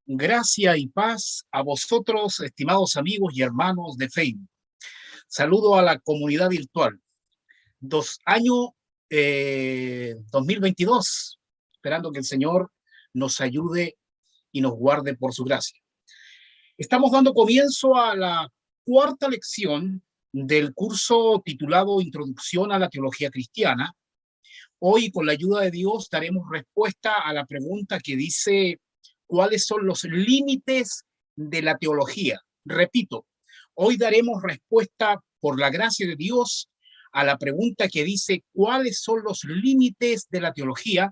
Gracia y paz a vosotros, estimados amigos y hermanos de Facebook. Saludo a la comunidad virtual. Año 2022, esperando que el Señor nos ayude y nos guarde por su gracia. Estamos dando comienzo a la cuarta lección del curso titulado Introducción a la Teología Cristiana. Hoy, con la ayuda de Dios, daremos respuesta a la pregunta que dice: ¿cuáles son los límites de la teología? Repito, hoy daremos respuesta, por la gracia de Dios, a la pregunta que dice: ¿cuáles son los límites de la teología?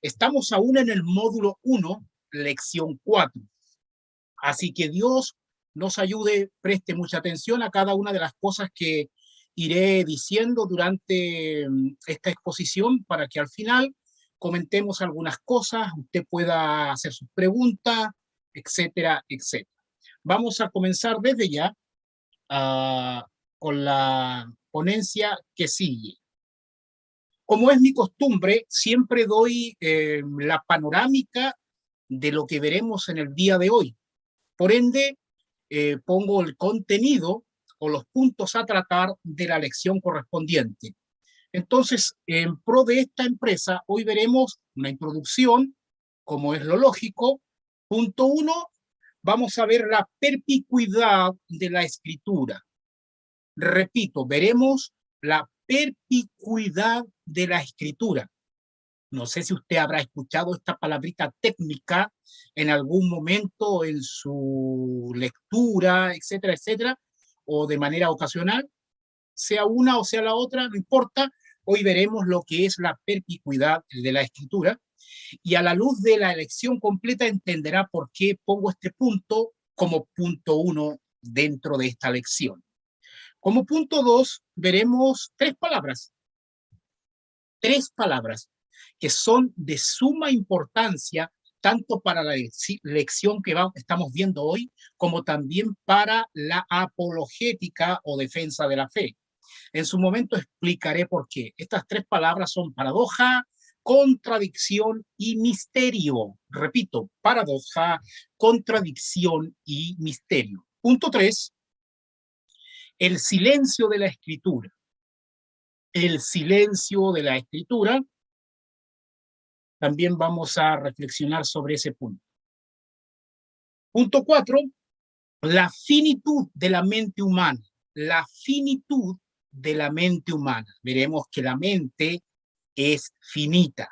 Estamos aún en el módulo 1, lección 4. Así que Dios nos ayude, preste mucha atención a cada una de las cosas que iré diciendo durante esta exposición, para que al final comentemos algunas cosas, usted pueda hacer sus preguntas, etcétera, etcétera. Vamos a comenzar desde ya con la ponencia que sigue. Como es mi costumbre, siempre doy la panorámica de lo que veremos en el día de hoy. Por ende, pongo el contenido o los puntos a tratar de la lección correspondiente. Entonces, en pro de esta empresa, hoy veremos una introducción, como es lo lógico. Punto 1, vamos a ver la perspicuidad de la escritura. Repito, veremos la perspicuidad de la escritura. No sé si usted habrá escuchado esta palabrita técnica en algún momento en su lectura, etcétera, etcétera, o de manera ocasional, sea una o sea la otra, no importa. Hoy veremos lo que es la perspicuidad de la escritura, y a la luz de la lección completa entenderá por qué pongo este punto como punto 1 dentro de esta lección. Como punto 2, veremos tres palabras que son de suma importancia tanto para la lección que estamos viendo hoy, como también para la apologética o defensa de la fe. En su momento explicaré por qué. Estas tres palabras son paradoja, contradicción y misterio. Repito, paradoja, contradicción y misterio. Punto 3, el silencio de la escritura. El silencio de la escritura. También vamos a reflexionar sobre ese punto. Punto 4, la finitud de la mente humana. La finitud de la mente humana. Veremos que la mente es finita.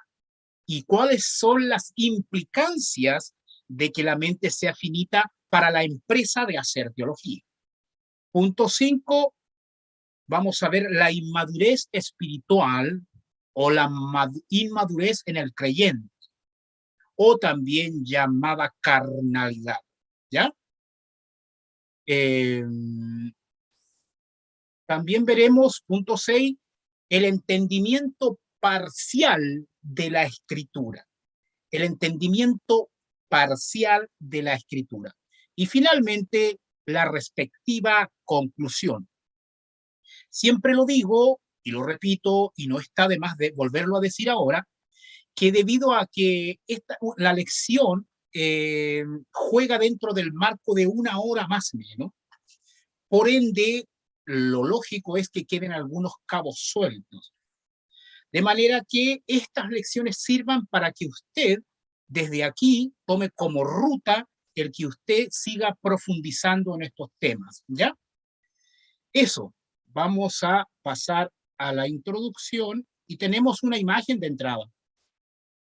¿Y cuáles son las implicancias de que la mente sea finita para la empresa de hacer teología? Punto 5, vamos a ver la inmadurez espiritual o la inmadurez en el creyente, o también llamada carnalidad, ¿ya? También veremos, punto 6, el entendimiento parcial de la escritura. El entendimiento parcial de la escritura. Y finalmente, la respectiva conclusión. Siempre lo digo y lo repito, y no está de más de volverlo a decir ahora, que debido a que la lección juega dentro del marco de 1 hora más o menos, por ende, lo lógico es que queden algunos cabos sueltos. De manera que estas lecciones sirvan para que usted, desde aquí, tome como ruta el que usted siga profundizando en estos temas, ¿ya? Eso, vamos a pasar a la introducción y tenemos una imagen de entrada.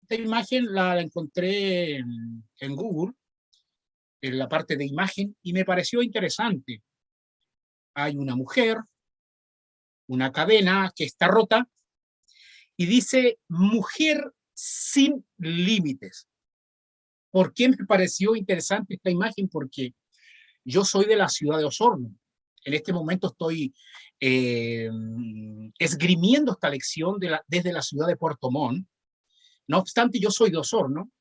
Esta imagen la encontré en Google, en la parte de imagen, y me pareció interesante. Hay una mujer, una cadena que está rota, y dice: mujer sin límites. ¿Por qué me pareció interesante esta imagen? Porque yo soy de la ciudad de Osorno. En este momento estoy esgrimiendo esta lección desde la ciudad de Puerto Montt. No obstante, yo soy de Osorno,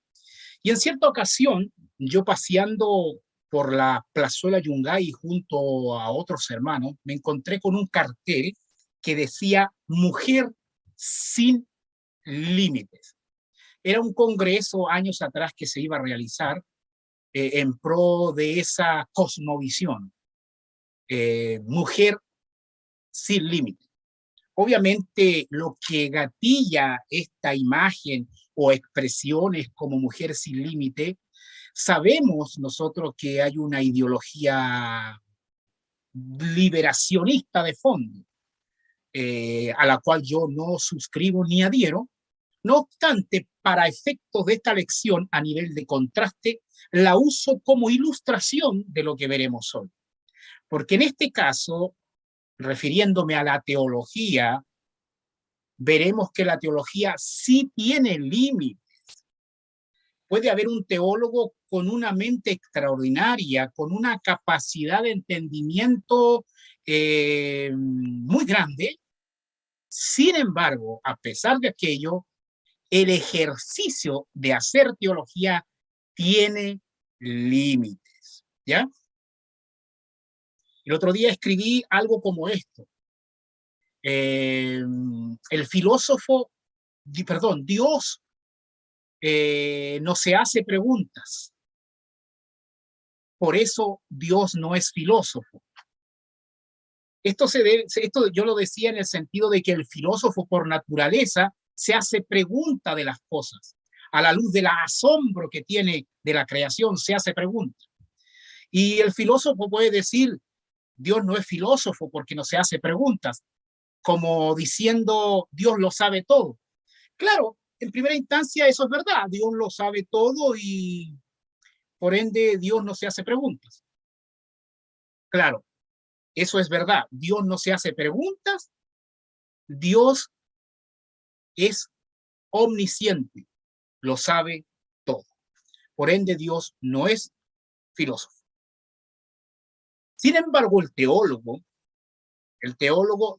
y en cierta ocasión, yo paseando por la plazuela Yungay junto a otros hermanos, me encontré con un cartel que decía: mujer sin límites. Era un congreso años atrás que se iba a realizar en pro de esa cosmovisión. Mujer sin límite. Obviamente lo que gatilla esta imagen o expresiones como mujer sin límite, sabemos nosotros que hay una ideología liberacionista de fondo, a la cual yo no suscribo ni adhiero. No obstante, para efectos de esta lección, a nivel de contraste, la uso como ilustración de lo que veremos hoy. Porque en este caso, refiriéndome a la teología, veremos que la teología sí tiene límites. Puede haber un teólogo con una mente extraordinaria, con una capacidad de entendimiento muy grande. Sin embargo, a pesar de aquello, el ejercicio de hacer teología tiene límites, ¿ya? El otro día escribí algo como esto. El filósofo, perdón, Dios no se hace preguntas. Por eso Dios no es filósofo. Esto yo lo decía en el sentido de que el filósofo por naturaleza se hace pregunta de las cosas. A la luz del asombro que tiene de la creación, se hace pregunta. Y el filósofo puede decir, Dios no es filósofo porque no se hace preguntas, como diciendo, Dios lo sabe todo. Claro, en primera instancia eso es verdad, Dios lo sabe todo y por ende Dios no se hace preguntas. Claro, eso es verdad, Dios no se hace preguntas, Dios es omnisciente, lo sabe todo. Por ende Dios no es filósofo. Sin embargo, el teólogo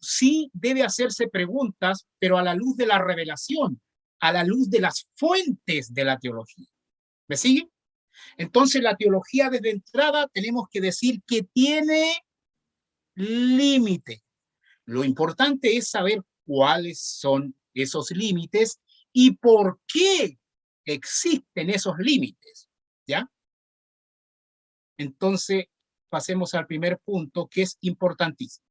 sí debe hacerse preguntas, pero a la luz de la revelación, a la luz de las fuentes de la teología. ¿Me sigue? Entonces, la teología desde entrada tenemos que decir que tiene límite. Lo importante es saber cuáles son esos límites y por qué existen esos límites, ¿ya? Entonces, pasemos al primer punto que es importantísimo.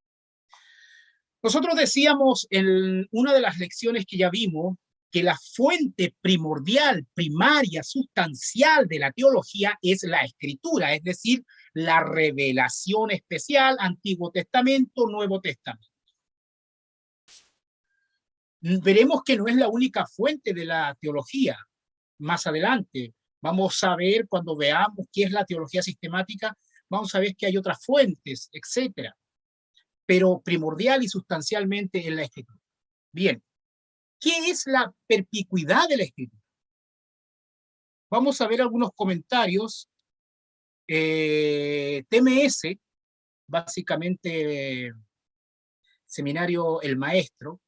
Nosotros decíamos en una de las lecciones que ya vimos que la fuente primordial, primaria, sustancial de la teología es la escritura, es decir, la revelación especial, Antiguo Testamento, Nuevo Testamento. Veremos que no es la única fuente de la teología. Más adelante vamos a ver, cuando veamos qué es la teología sistemática, vamos a ver que hay otras fuentes, etcétera. Pero primordial y sustancialmente en la escritura. Bien, ¿qué es la perpicuidad de la escritura? Vamos a ver algunos comentarios. TMS, básicamente Seminario El Maestro,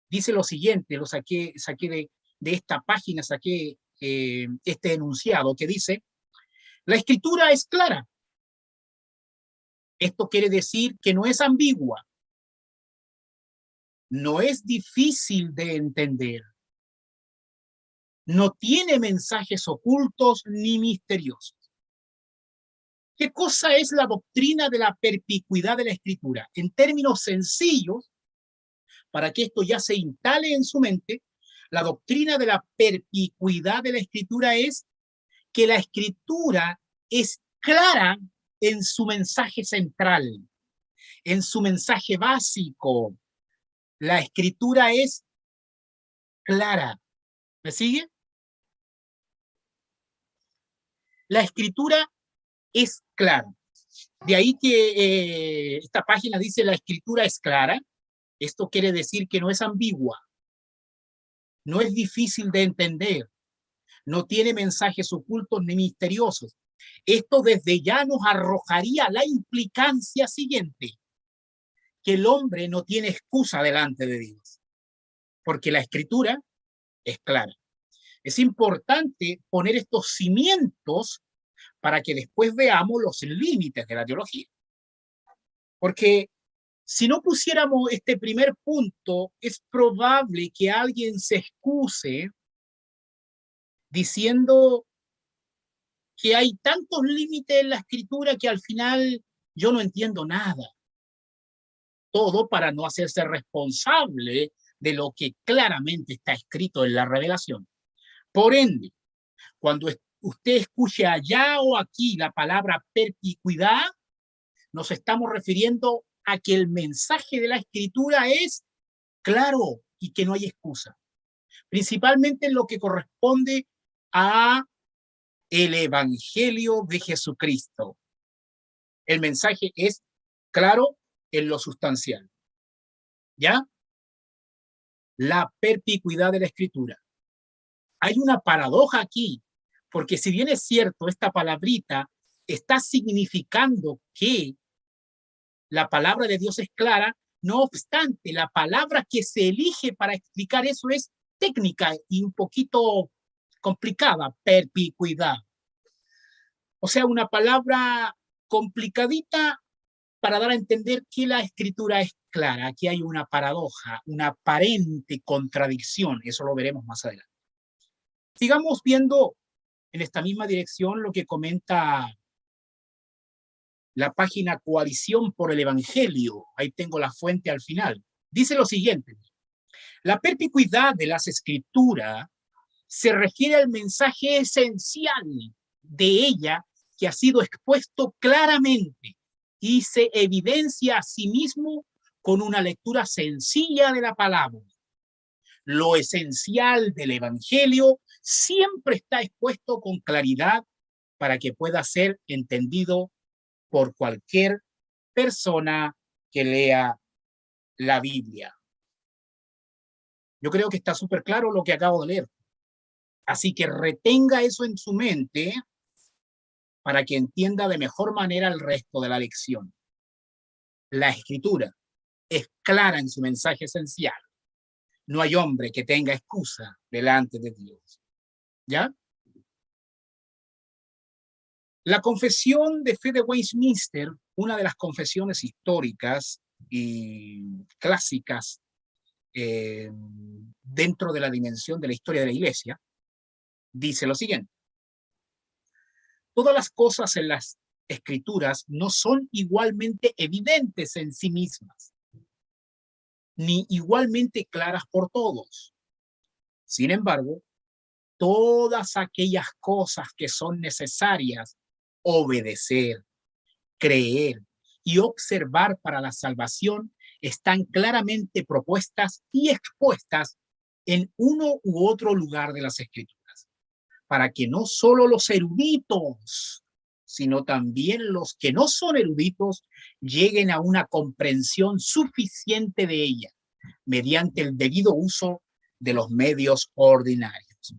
dice lo siguiente, lo saqué de esta página, saqué este enunciado que dice, la escritura es clara. Esto quiere decir que no es ambigua, no es difícil de entender, no tiene mensajes ocultos ni misteriosos. ¿Qué cosa es la doctrina de la perpicuidad de la escritura? En términos sencillos, para que esto ya se instale en su mente, la doctrina de la perpicuidad de la escritura es que la escritura es clara en su mensaje central, en su mensaje básico. La escritura es clara. ¿Me sigue? La escritura es clara. De ahí que esta página dice la escritura es clara. Esto quiere decir que no es ambigua, no es difícil de entender, no tiene mensajes ocultos ni misteriosos. Esto desde ya nos arrojaría la implicancia siguiente, que el hombre no tiene excusa delante de Dios, porque la escritura es clara. Es importante poner estos cimientos para que después veamos los límites de la teología. Porque si no pusiéramos este primer punto, es probable que alguien se excuse diciendo que hay tantos límites en la escritura que al final yo no entiendo nada. Todo para no hacerse responsable de lo que claramente está escrito en la revelación. Por ende, cuando usted escuche allá o aquí la palabra perspicuidad, nos estamos refiriendo a que el mensaje de la escritura es claro y que no hay excusa. Principalmente en lo que corresponde a el Evangelio de Jesucristo. El mensaje es claro en lo sustancial. ¿Ya? La perspicuidad de la escritura. Hay una paradoja aquí, porque si bien es cierto, esta palabrita está significando que la palabra de Dios es clara, no obstante, la palabra que se elige para explicar eso es técnica y un poquito complicada, perspicuidad. O sea, una palabra complicadita para dar a entender que la escritura es clara. Aquí hay una paradoja, una aparente contradicción, eso lo veremos más adelante. Sigamos viendo en esta misma dirección lo que comenta la página Coalición por el Evangelio. Ahí tengo la fuente al final. Dice lo siguiente: la perspicuidad de las escrituras se refiere al mensaje esencial de ella que ha sido expuesto claramente y se evidencia a sí mismo con una lectura sencilla de la palabra. Lo esencial del Evangelio siempre está expuesto con claridad para que pueda ser entendido por cualquier persona que lea la Biblia. Yo creo que está súper claro lo que acabo de leer. Así que retenga eso en su mente para que entienda de mejor manera el resto de la lección. La Escritura es clara en su mensaje esencial. No hay hombre que tenga excusa delante de Dios. ¿Ya? La confesión de fe de Westminster, una de las confesiones históricas y clásicas dentro de la dimensión de la historia de la Iglesia, dice lo siguiente: todas las cosas en las Escrituras no son igualmente evidentes en sí mismas, ni igualmente claras por todos. Sin embargo, todas aquellas cosas que son necesarias obedecer, creer y observar para la salvación están claramente propuestas y expuestas en uno u otro lugar de las Escrituras, para que no solo los eruditos, sino también los que no son eruditos lleguen a una comprensión suficiente de ella mediante el debido uso de los medios ordinarios.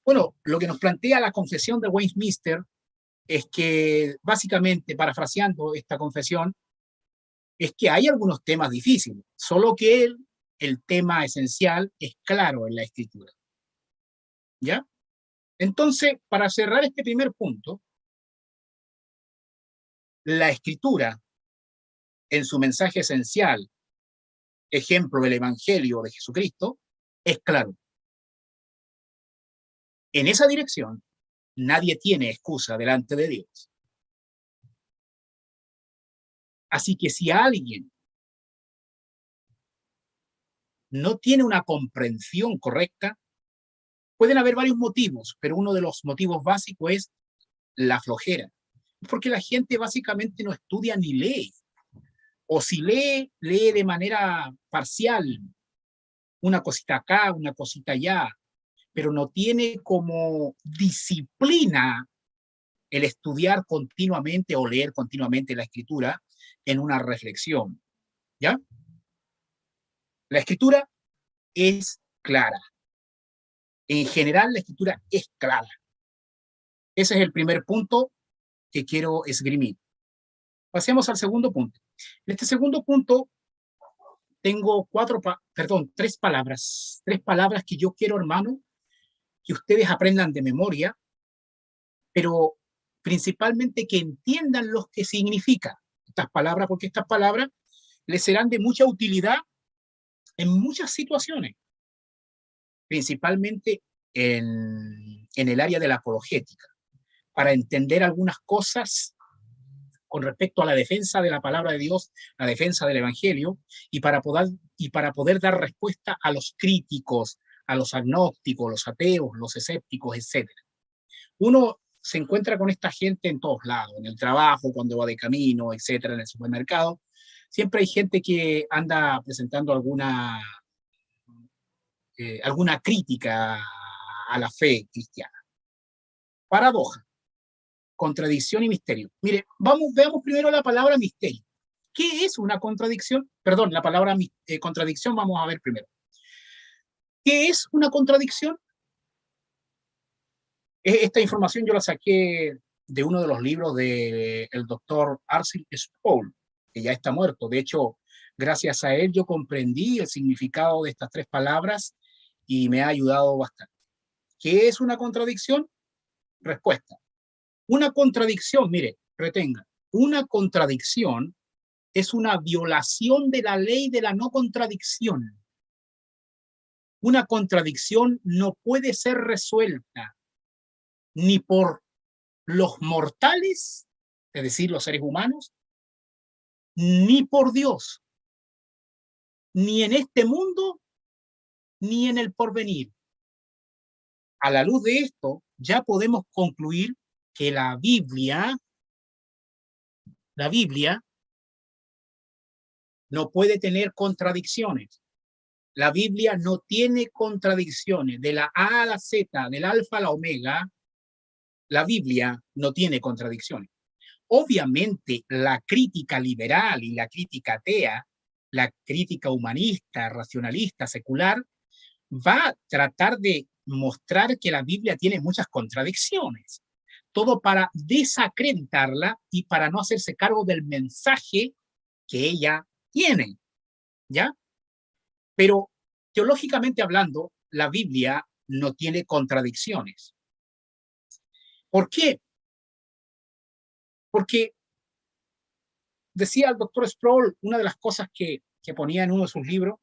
Bueno, lo que nos plantea la confesión de Westminster es que, básicamente, parafraseando esta confesión, es que hay algunos temas difíciles, solo que el tema esencial es claro en la Escritura. ¿Ya? Entonces, para cerrar este primer punto, la Escritura, en su mensaje esencial, ejemplo del Evangelio de Jesucristo, es claro. En esa dirección, nadie tiene excusa delante de Dios. Así que si alguien no tiene una comprensión correcta, pueden haber varios motivos, pero uno de los motivos básicos es la flojera, porque la gente básicamente no estudia ni lee, o si lee, lee de manera parcial, una cosita acá, una cosita allá, pero no tiene como disciplina el estudiar continuamente o leer continuamente la escritura en una reflexión. ¿Ya? La escritura es clara. En general, la escritura es clara. Ese es el primer punto que quiero esgrimir. Pasemos al segundo punto. En este segundo punto tengo tres palabras que yo quiero, hermano, que ustedes aprendan de memoria, pero principalmente que entiendan lo que significa estas palabras, porque estas palabras les serán de mucha utilidad en muchas situaciones, principalmente en el área de la apologética. para entender algunas cosas con respecto a la defensa de la palabra de Dios, la defensa del Evangelio, y para poder dar respuesta a los críticos, a los agnósticos, los ateos, los escépticos, etc. Uno se encuentra con esta gente en todos lados, en el trabajo, cuando va de camino, etcétera, en el supermercado. Siempre hay gente que anda presentando alguna crítica a la fe cristiana. Paradoja, contradicción y misterio. Mire, veamos primero la palabra misterio. ¿Qué es una contradicción? Perdón, la palabra contradicción vamos a ver primero. ¿Qué es una contradicción? Esta información yo la saqué de uno de los libros del doctor Arthur Sproul, que ya está muerto. De hecho, gracias a él yo comprendí el significado de estas tres palabras y me ha ayudado bastante. ¿Qué es una contradicción? Respuesta. Una contradicción, mire, retenga, una contradicción es una violación de la ley de la no contradicción. Una contradicción no puede ser resuelta ni por los mortales, es decir, los seres humanos, ni por Dios, ni en este mundo, ni en el porvenir. A la luz de esto, ya podemos concluir que la Biblia no puede tener contradicciones. La Biblia no tiene contradicciones. De la A a la Z, del alfa a la omega, la Biblia no tiene contradicciones. Obviamente, la crítica liberal y la crítica atea, la crítica humanista, racionalista, secular, va a tratar de mostrar que la Biblia tiene muchas contradicciones. Todo para desacreditarla y para no hacerse cargo del mensaje que ella tiene, ¿ya? Pero teológicamente hablando, la Biblia no tiene contradicciones. ¿Por qué? Porque decía el doctor Sproul, una de las cosas que ponía en uno de sus libros,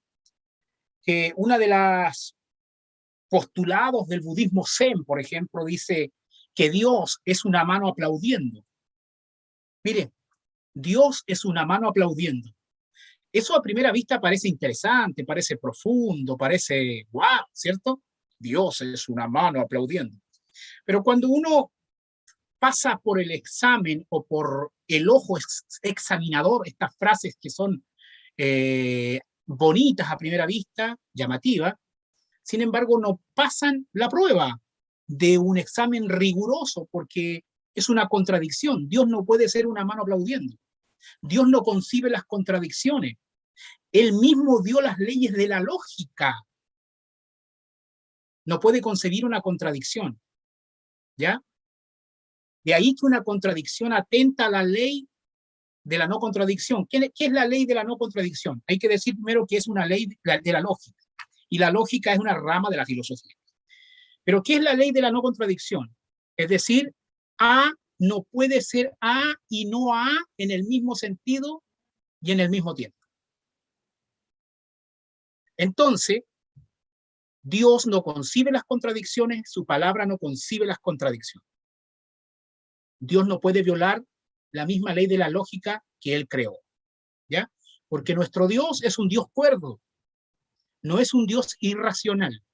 que una de las postulados del budismo Zen, por ejemplo, dice que Dios es una mano aplaudiendo. Mire, Dios es una mano aplaudiendo. Eso a primera vista parece interesante, parece profundo, parece wow, ¿cierto? Dios es una mano aplaudiendo. Pero cuando uno pasa por el examen o por el ojo examinador, estas frases que son bonitas a primera vista, llamativas, sin embargo no pasan la prueba de un examen riguroso porque es una contradicción. Dios no puede ser una mano aplaudiendo. Dios no concibe las contradicciones. Él mismo dio las leyes de la lógica. No puede concebir una contradicción. ¿Ya? De ahí que una contradicción atenta a la ley de la no contradicción. ¿Qué es la ley de la no contradicción? Hay que decir primero que es una ley de la lógica. Y la lógica es una rama de la filosofía. Pero ¿qué es la ley de la no contradicción? Es decir, A no puede ser A y no A en el mismo sentido y en el mismo tiempo. Entonces, Dios no concibe las contradicciones, su palabra no concibe las contradicciones. Dios no puede violar la misma ley de la lógica que Él creó, ¿ya? Porque nuestro Dios es un Dios cuerdo, no es un Dios irracional,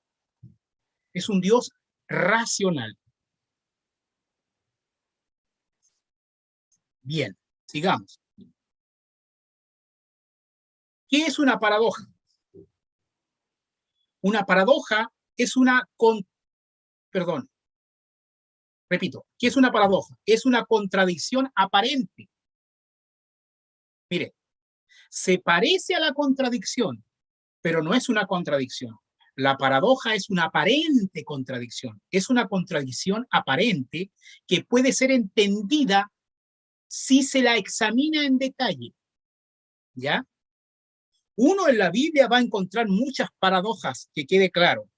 es un Dios racional. Bien, sigamos. ¿Qué es una paradoja? Una paradoja es repito, ¿qué es una paradoja? Es una contradicción aparente. Mire, se parece a la contradicción, pero no es una contradicción. La paradoja es una aparente contradicción. Es una contradicción aparente que puede ser entendida si se la examina en detalle. ¿Ya? Uno en la Biblia va a encontrar muchas paradojas, que quede claro.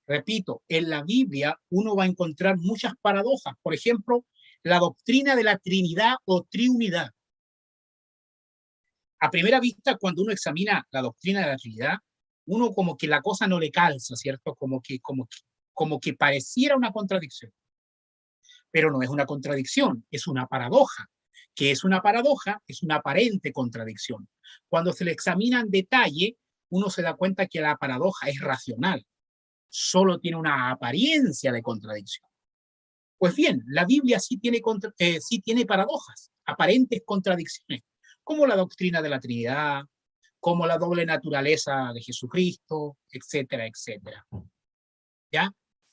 Repito, en la Biblia uno va a encontrar muchas paradojas. Por ejemplo, la doctrina de la Trinidad o Triunidad. A primera vista, cuando uno examina la doctrina de la Trinidad, uno como que la cosa no le calza, ¿cierto? Como que pareciera una contradicción. pero no es una contradicción, es una paradoja. ¿Qué es una paradoja? Es una aparente contradicción. Cuando se le examina en detalle, uno se da cuenta que la paradoja es racional, solo tiene una apariencia de contradicción. Pues bien, la Biblia sí tiene paradojas, aparentes contradicciones, como la doctrina de la Trinidad, como la doble naturaleza de Jesucristo, etcétera, etcétera. ¿Ya?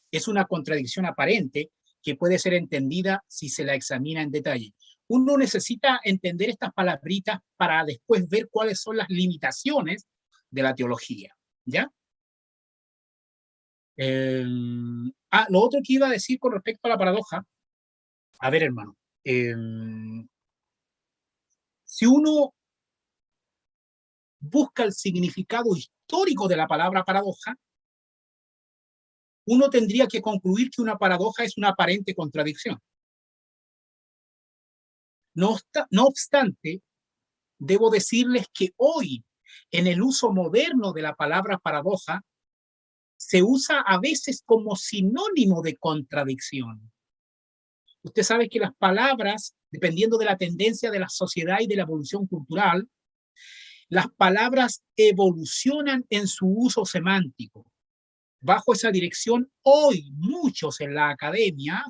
Es una contradicción aparente que puede ser entendida si se la examina en detalle. Uno necesita entender estas palabritas para después ver cuáles son las limitaciones de la teología. ¿Ya? Lo otro que iba a decir con respecto a la paradoja, a ver, hermano, si uno busca el significado histórico de la palabra paradoja, uno tendría que concluir que una paradoja es una aparente contradicción. No obstante, debo decirles que hoy, en el uso moderno de la palabra paradoja, se usa a veces como sinónimo de contradicción. Usted sabe que las palabras, dependiendo de la tendencia de la sociedad y de la evolución cultural, las palabras evolucionan en su uso semántico. Bajo esa dirección, hoy muchos en la academia,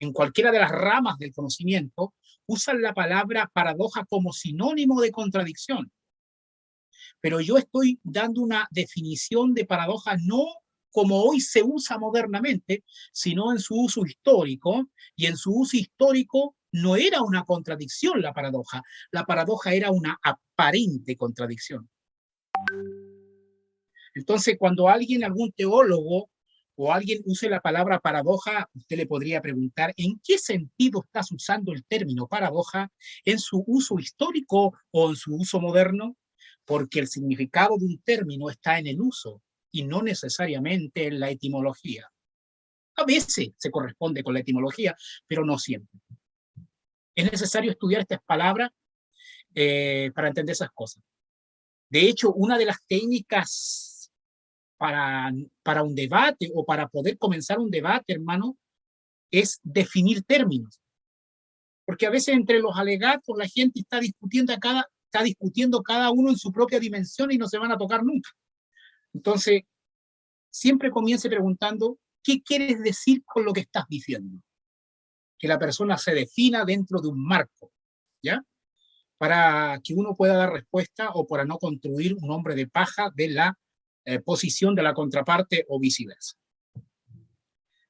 en cualquiera de las ramas del conocimiento, usan la palabra paradoja como sinónimo de contradicción. Pero yo estoy dando una definición de paradoja no como hoy se usa modernamente, sino en su uso histórico, y en su uso histórico no era una contradicción la paradoja era una aparente contradicción. Entonces, cuando algún teólogo o alguien use la palabra paradoja, usted le podría preguntar en qué sentido estás usando el término paradoja, en su uso histórico o en su uso moderno, porque el significado de un término está en el uso y no necesariamente en la etimología. A veces se corresponde con la etimología, pero no siempre. Es necesario estudiar estas palabras para entender esas cosas. De hecho, una de las técnicas para un debate o para poder comenzar un debate, hermano, es definir términos. Porque a veces entre los alegatos la gente está discutiendo cada uno en su propia dimensión y no se van a tocar nunca. Entonces, siempre comience preguntando, ¿qué quieres decir con lo que estás diciendo? Que la persona se defina dentro de un marco, ¿ya? Para que uno pueda dar respuesta o para no construir un hombre de paja de la posición de la contraparte o viceversa.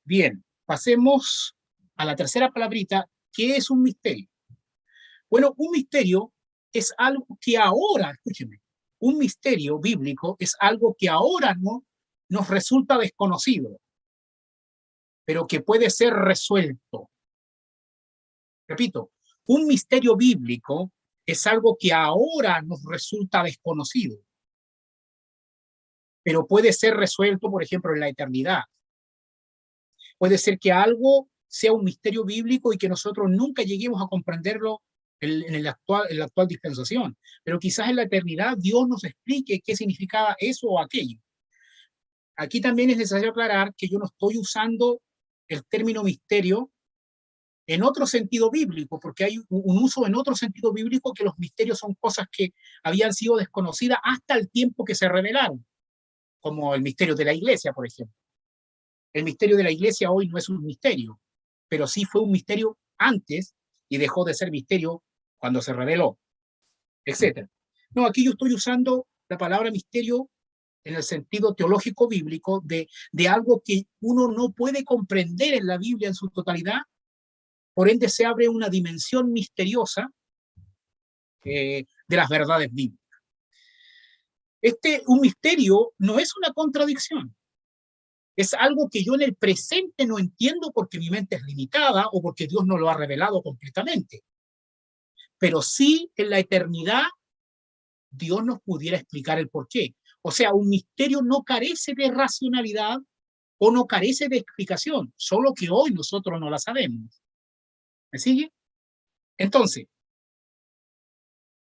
Bien, pasemos a la tercera palabrita, que es un misterio. Bueno, un misterio es algo que ahora, escúcheme, un misterio bíblico es algo que ahora no nos resulta desconocido, pero que puede ser resuelto. Repito, un misterio bíblico es algo que ahora nos resulta desconocido, pero puede ser resuelto, por ejemplo, en la eternidad. Puede ser que algo sea un misterio bíblico y que nosotros nunca lleguemos a comprenderlo en la actual dispensación, pero quizás en la eternidad Dios nos explique qué significaba eso o aquello. Aquí también es necesario aclarar que yo no estoy usando el término misterio en otro sentido bíblico, porque hay un uso en otro sentido bíblico que los misterios son cosas que habían sido desconocidas hasta el tiempo que se revelaron, como el misterio de la iglesia, por ejemplo. El misterio de la iglesia hoy no es un misterio, pero sí fue un misterio antes y dejó de ser misterio cuando se reveló, etc. No, aquí yo estoy usando la palabra misterio en el sentido teológico bíblico de algo que uno no puede comprender en la Biblia en su totalidad, por ende se abre una dimensión misteriosa de las verdades bíblicas. Un misterio no es una contradicción, es algo que yo en el presente no entiendo porque mi mente es limitada o porque Dios no lo ha revelado completamente. Pero sí en la eternidad Dios nos pudiera explicar el porqué. O sea, un misterio no carece de racionalidad o no carece de explicación, solo que hoy nosotros no la sabemos. ¿Me sigue? Entonces,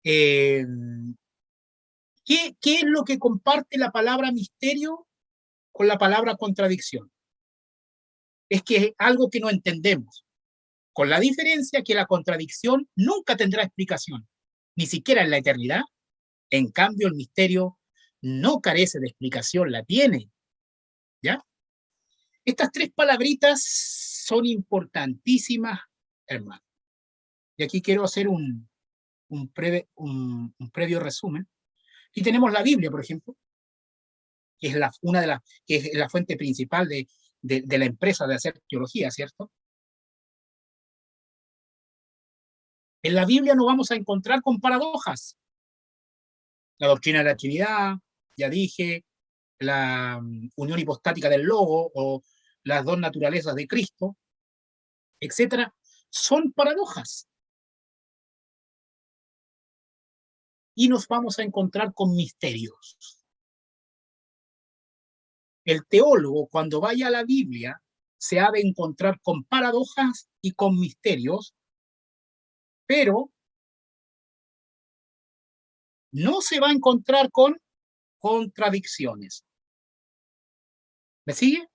¿qué es lo que comparte la palabra misterio con la palabra contradicción? es que es algo que no entendemos, con la diferencia que la contradicción nunca tendrá explicación, ni siquiera en la eternidad. En cambio, el misterio no carece de explicación, la tiene, ¿ya? Estas tres palabritas son importantísimas, hermano. Y aquí quiero hacer un previo resumen. Y tenemos la Biblia, por ejemplo, que es que es la fuente principal de la empresa de hacer teología, ¿cierto? En la Biblia nos vamos a encontrar con paradojas. La doctrina de la Trinidad, ya dije, la unión hipostática del Logo o las dos naturalezas de Cristo, etcétera, son paradojas. Y nos vamos a encontrar con misterios. El teólogo, cuando vaya a la Biblia, se ha de encontrar con paradojas y con misterios, pero no se va a encontrar con contradicciones. ¿Me sigue?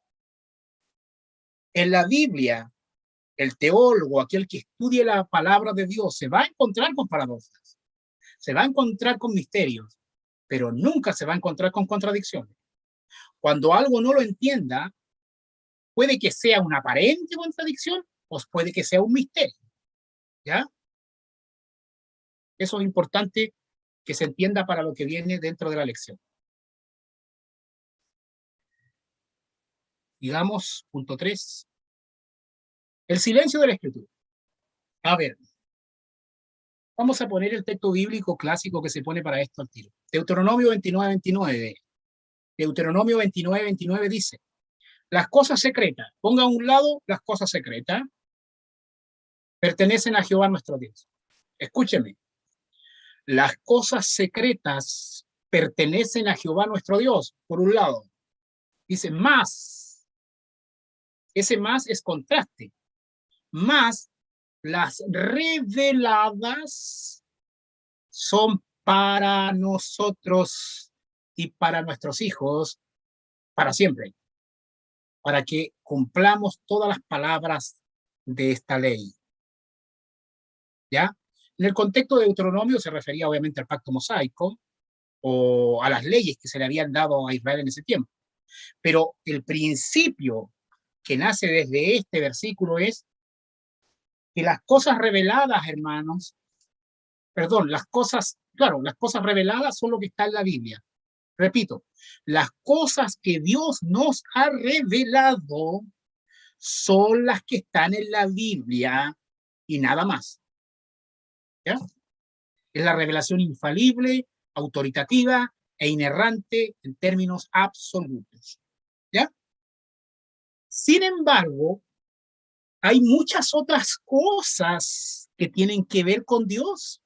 En la Biblia, el teólogo, aquel que estudie la palabra de Dios, se va a encontrar con paradojas, se va a encontrar con misterios, pero nunca se va a encontrar con contradicciones. Cuando algo no lo entienda, puede que sea una aparente contradicción o puede que sea un misterio, ¿ya? Eso es importante que se entienda para lo que viene dentro de la lección. Digamos, punto 3. El silencio de la Escritura. A ver, vamos a poner el texto bíblico clásico que se pone para esto al tiro. Deuteronomio 29:29. Deuteronomio 29:29 dice, las cosas secretas, ponga a un lado las cosas secretas, pertenecen a Jehová nuestro Dios. Escúcheme, las cosas secretas pertenecen a Jehová nuestro Dios, por un lado. Dice más, ese más es contraste, más las reveladas son para nosotros y para nuestros hijos para siempre, para que cumplamos todas las palabras de esta ley. ¿Ya? En el contexto de Deuteronomio se refería obviamente al pacto mosaico o a las leyes que se le habían dado a Israel en ese tiempo. Pero el principio que nace desde este versículo es que las cosas reveladas, hermanos, perdón, las cosas reveladas son lo que está en la Biblia. Repito, las cosas que Dios nos ha revelado son las que están en la Biblia y nada más. ¿Ya? Es la revelación infalible, autoritativa e inerrante en términos absolutos. ¿Ya? Sin embargo, hay muchas otras cosas que tienen que ver con Dios,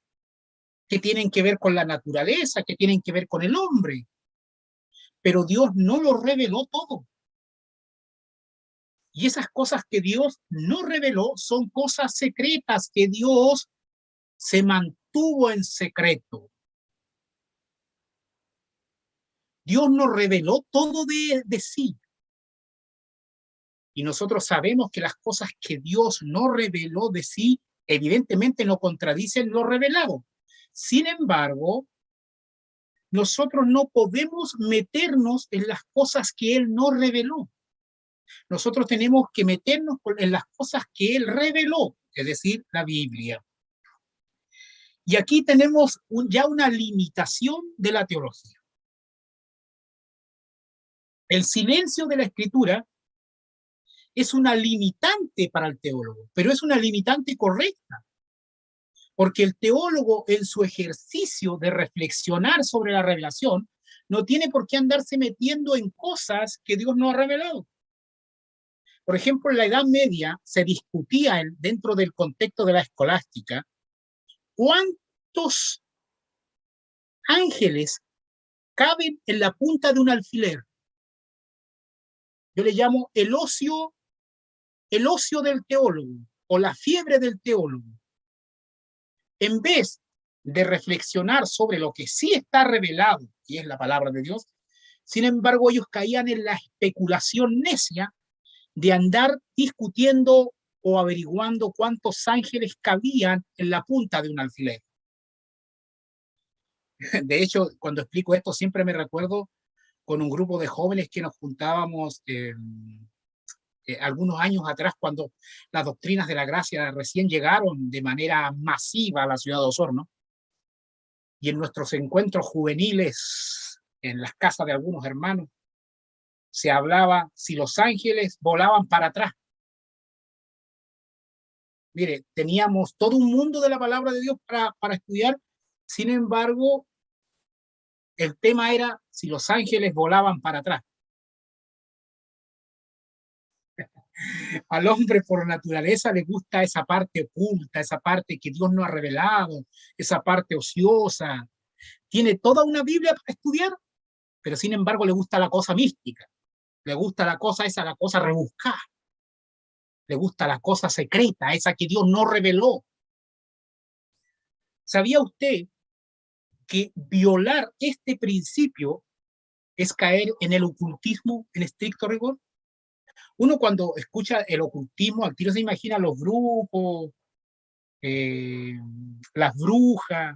que tienen que ver con la naturaleza, que tienen que ver con el hombre. Pero Dios no lo reveló todo. Y esas cosas que Dios no reveló son cosas secretas que Dios se mantuvo en secreto. Dios nos reveló todo de sí. Y nosotros sabemos que las cosas que Dios no reveló de sí, evidentemente no contradicen lo revelado. Sin embargo, nosotros no podemos meternos en las cosas que Él no reveló. Nosotros tenemos que meternos en las cosas que Él reveló, es decir, la Biblia. Y aquí tenemos ya una limitación de la teología. El silencio de la Escritura es una limitante para el teólogo, pero es una limitante correcta, porque el teólogo en su ejercicio de reflexionar sobre la revelación no tiene por qué andarse metiendo en cosas que Dios no ha revelado. Por ejemplo, en la Edad Media se discutía dentro del contexto de la escolástica cuántos ángeles caben en la punta de un alfiler. Yo le llamo el ocio del teólogo o la fiebre del teólogo. En vez de reflexionar sobre lo que sí está revelado, y es la palabra de Dios, sin embargo ellos caían en la especulación necia de andar discutiendo o averiguando cuántos ángeles cabían en la punta de un alfiler. De hecho, cuando explico esto, siempre me recuerdo con un grupo de jóvenes que nos juntábamos algunos años atrás, cuando las doctrinas de la gracia recién llegaron de manera masiva a la ciudad de Osorno, y en nuestros encuentros juveniles en las casas de algunos hermanos se hablaba si los ángeles volaban para atrás. Mire, teníamos todo un mundo de la palabra de Dios para estudiar. Sin embargo, el tema era si los ángeles volaban para atrás. Al hombre por naturaleza le gusta esa parte oculta, esa parte que Dios no ha revelado, esa parte ociosa. Tiene toda una Biblia para estudiar, pero sin embargo le gusta la cosa mística, le gusta la cosa esa, la cosa rebuscada, le gusta la cosa secreta, esa que Dios no reveló. ¿Sabía usted que violar este principio es caer en el ocultismo en estricto rigor? Uno cuando escucha el ocultismo, al tiro se imagina los brujos, las brujas,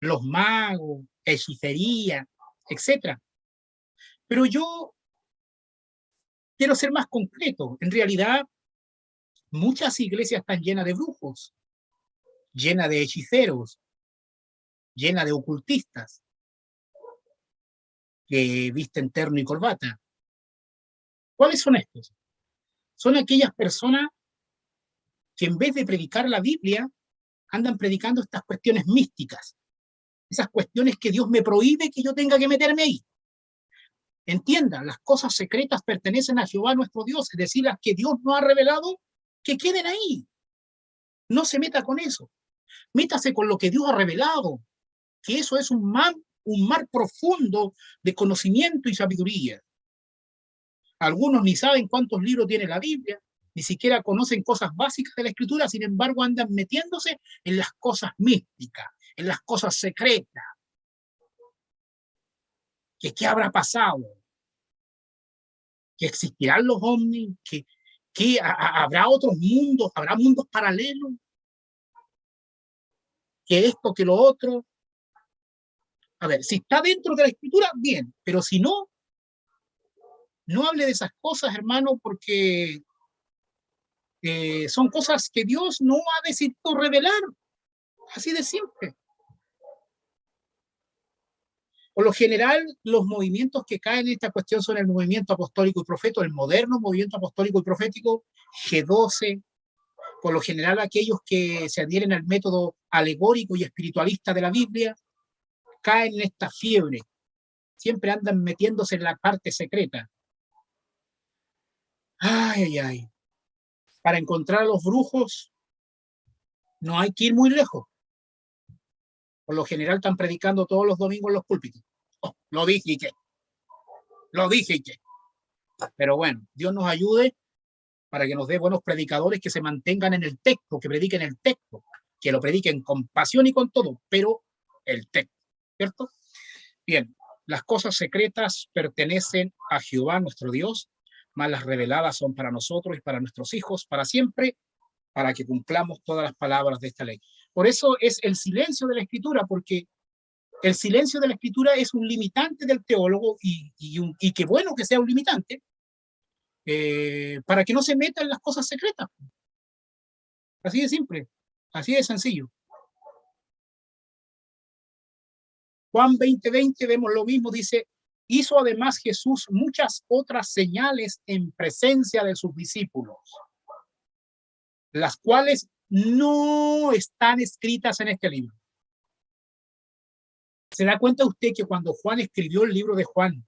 los magos, hechicería, etc. Pero yo quiero ser más concreto. En realidad, muchas iglesias están llenas de brujos, llenas de hechiceros, llenas de ocultistas que visten terno y corbata. ¿Cuáles son estos? Son aquellas personas que en vez de predicar la Biblia, andan predicando estas cuestiones místicas, esas cuestiones que Dios me prohíbe que yo tenga que meterme ahí. Entiendan, las cosas secretas pertenecen a Jehová nuestro Dios, es decir, las que Dios no ha revelado, que queden ahí. No se meta con eso. Métase con lo que Dios ha revelado, que eso es un mar profundo de conocimiento y sabiduría. Algunos ni saben cuántos libros tiene la Biblia, ni siquiera conocen cosas básicas de la Escritura, sin embargo andan metiéndose en las cosas místicas, en las cosas secretas. ¿Qué habrá pasado? ¿Que existirán los ovnis? ¿Que habrá otros mundos? ¿Habrá mundos paralelos? ¿Que esto, que lo otro? A ver, si está dentro de la Escritura, bien, pero si no, no hable de esas cosas, hermano, porque son cosas que Dios no ha decidido revelar. Así de simple. Por lo general, los movimientos que caen en esta cuestión son el movimiento apostólico y profético, el moderno movimiento apostólico y profético, G12, por lo general aquellos que se adhieren al método alegórico y espiritualista de la Biblia, caen en esta fiebre, siempre andan metiéndose en la parte secreta. Ay, ay, ay. Para encontrar a los brujos no hay que ir muy lejos. Por lo general están predicando todos los domingos en los púlpitos. Oh, lo dije y qué. Lo dije y qué. Pero bueno, Dios nos ayude para que nos dé buenos predicadores que se mantengan en el texto, que prediquen el texto, que lo prediquen con pasión y con todo, pero el texto, ¿cierto? Bien, las cosas secretas pertenecen a Jehová nuestro Dios, mas las reveladas son para nosotros y para nuestros hijos, para siempre, para que cumplamos todas las palabras de esta ley. Por eso es el silencio de la Escritura, porque el silencio de la Escritura es un limitante del teólogo y qué bueno que sea un limitante, para que no se meta en las cosas secretas. Así de simple, así de sencillo. Juan 20:20 vemos lo mismo, dice, hizo además Jesús muchas otras señales en presencia de sus discípulos, las cuales no están escritas en este libro. ¿Se da cuenta usted que cuando Juan escribió el libro de Juan,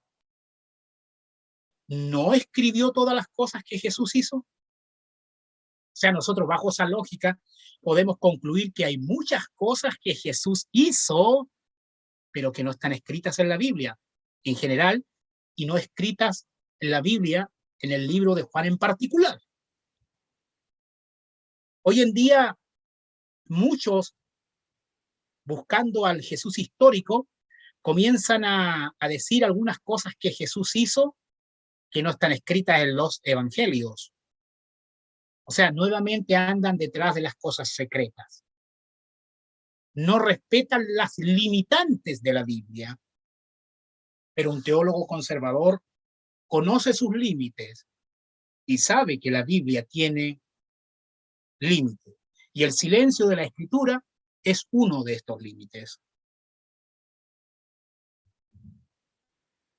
no escribió todas las cosas que Jesús hizo? O sea, nosotros bajo esa lógica podemos concluir que hay muchas cosas que Jesús hizo, pero que no están escritas en la Biblia en general y no escritas en la Biblia en el libro de Juan en particular. Hoy en día, muchos, buscando al Jesús histórico, comienzan a decir algunas cosas que Jesús hizo, que no están escritas en los evangelios. O sea, nuevamente andan detrás de las cosas secretas. No respetan las limitantes de la Biblia, pero un teólogo conservador conoce sus límites y sabe que la Biblia tiene límites. Y el silencio de la Escritura es uno de estos límites.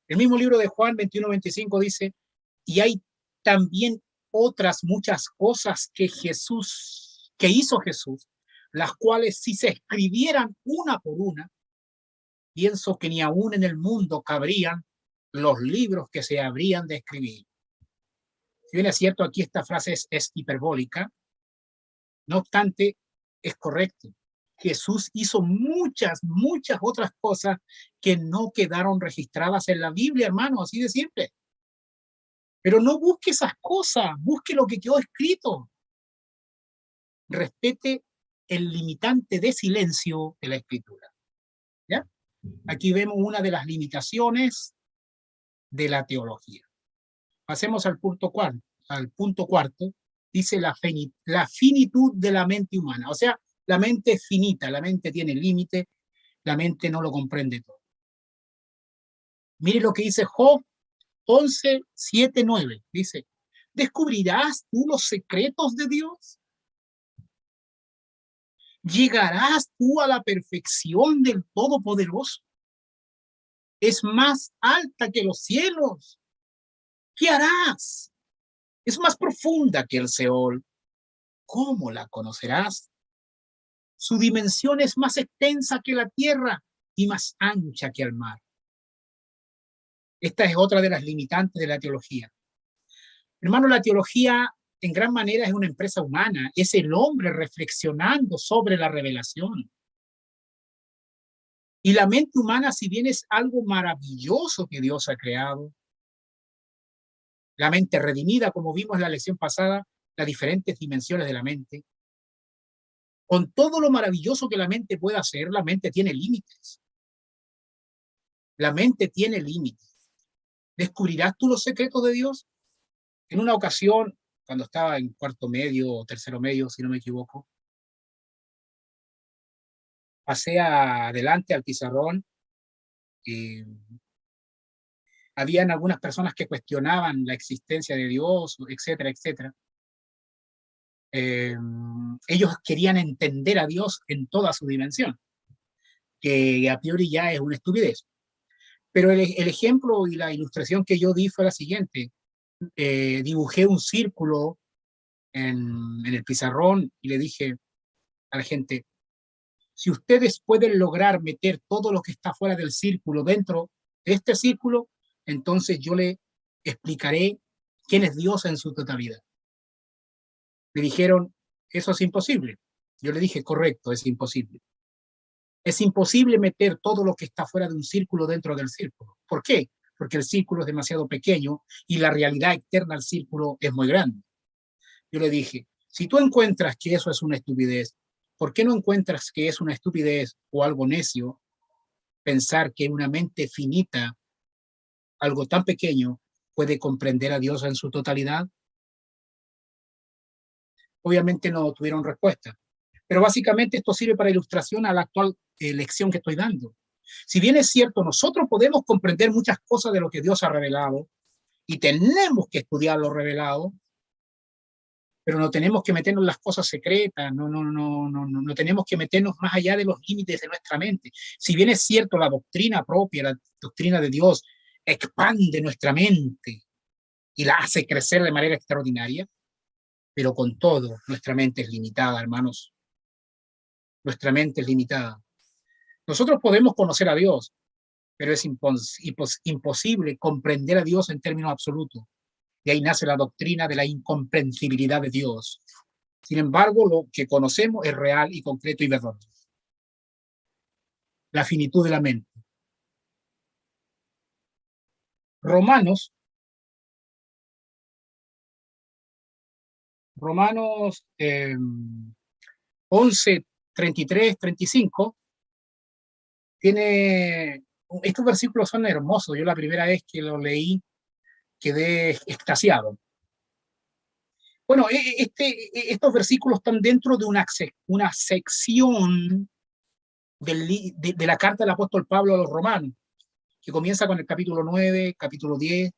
El mismo libro de Juan 21-25 dice, y hay también otras muchas cosas que hizo Jesús, las cuales si se escribieran una por una, pienso que ni aún en el mundo cabrían los libros que se habrían de escribir. Si bien es cierto, aquí esta frase es hiperbólica, no obstante, es correcto. Jesús hizo muchas otras cosas que no quedaron registradas en la Biblia, hermano, así de simple. Pero no busque esas cosas, busque lo que quedó escrito. Respete el limitante de silencio de la Escritura. ¿Ya? Aquí vemos una de las limitaciones de la teología. Pasemos al punto cuarto. Dice la finitud de la mente humana. O sea, la mente es finita, la mente tiene límite, la mente no lo comprende todo. Mire lo que dice Job 11, 7, 9. Dice, ¿descubrirás tú los secretos de Dios? ¿Llegarás tú a la perfección del Todopoderoso? Es más alta que los cielos. ¿Qué harás? Es más profunda que el Seol. ¿Cómo la conocerás? Su dimensión es más extensa que la tierra y más ancha que el mar. Esta es otra de las limitantes de la teología. Hermano, la teología en gran manera es una empresa humana, es el hombre reflexionando sobre la revelación. Y la mente humana, si bien es algo maravilloso que Dios ha creado, la mente redimida, como vimos en la lección pasada, las diferentes dimensiones de la mente, con todo lo maravilloso que la mente puede hacer, la mente tiene límites. La mente tiene límites. ¿Descubrirás tú los secretos de Dios? En una ocasión, cuando estaba en cuarto medio o tercero medio, si no me equivoco, pasé adelante al pizarrón y habían algunas personas que cuestionaban la existencia de Dios, etcétera, etcétera. Ellos querían entender a Dios en toda su dimensión, que a priori ya es una estupidez. Pero el ejemplo y la ilustración que yo di fue la siguiente. Dibujé un círculo en el pizarrón y le dije a la gente, si ustedes pueden lograr meter todo lo que está fuera del círculo dentro de este círculo, entonces yo le explicaré quién es Dios en su totalidad. Me dijeron, eso es imposible. Yo le dije, correcto, es imposible. Es imposible meter todo lo que está fuera de un círculo dentro del círculo. ¿Por qué? Porque el círculo es demasiado pequeño y la realidad externa al círculo es muy grande. Yo le dije, si tú encuentras que eso es una estupidez, ¿por qué no encuentras que es una estupidez o algo necio pensar que una mente finita, algo tan pequeño, puede comprender a Dios en su totalidad? Obviamente no tuvieron respuesta. Pero básicamente esto sirve para ilustración a la actual lección que estoy dando. Si bien es cierto, nosotros podemos comprender muchas cosas de lo que Dios ha revelado y tenemos que estudiar lo revelado, pero no tenemos que meternos en las cosas secretas, no tenemos que meternos más allá de los límites de nuestra mente. Si bien es cierto, la doctrina propia, la doctrina de Dios, expande nuestra mente y la hace crecer de manera extraordinaria, pero con todo, nuestra mente es limitada, hermanos. Nuestra mente es limitada. Nosotros podemos conocer a Dios, pero es imposible comprender a Dios en términos absolutos. De ahí nace la doctrina de la incomprensibilidad de Dios. Sin embargo, lo que conocemos es real y concreto y verdadero. La finitud de la mente. Romanos 11, 33, 35, tiene, estos versículos son hermosos. Yo la primera vez que lo leí quedé extasiado. Bueno, estos versículos están dentro de una sección de la carta del apóstol Pablo a los romanos, que comienza con el capítulo 9, capítulo 10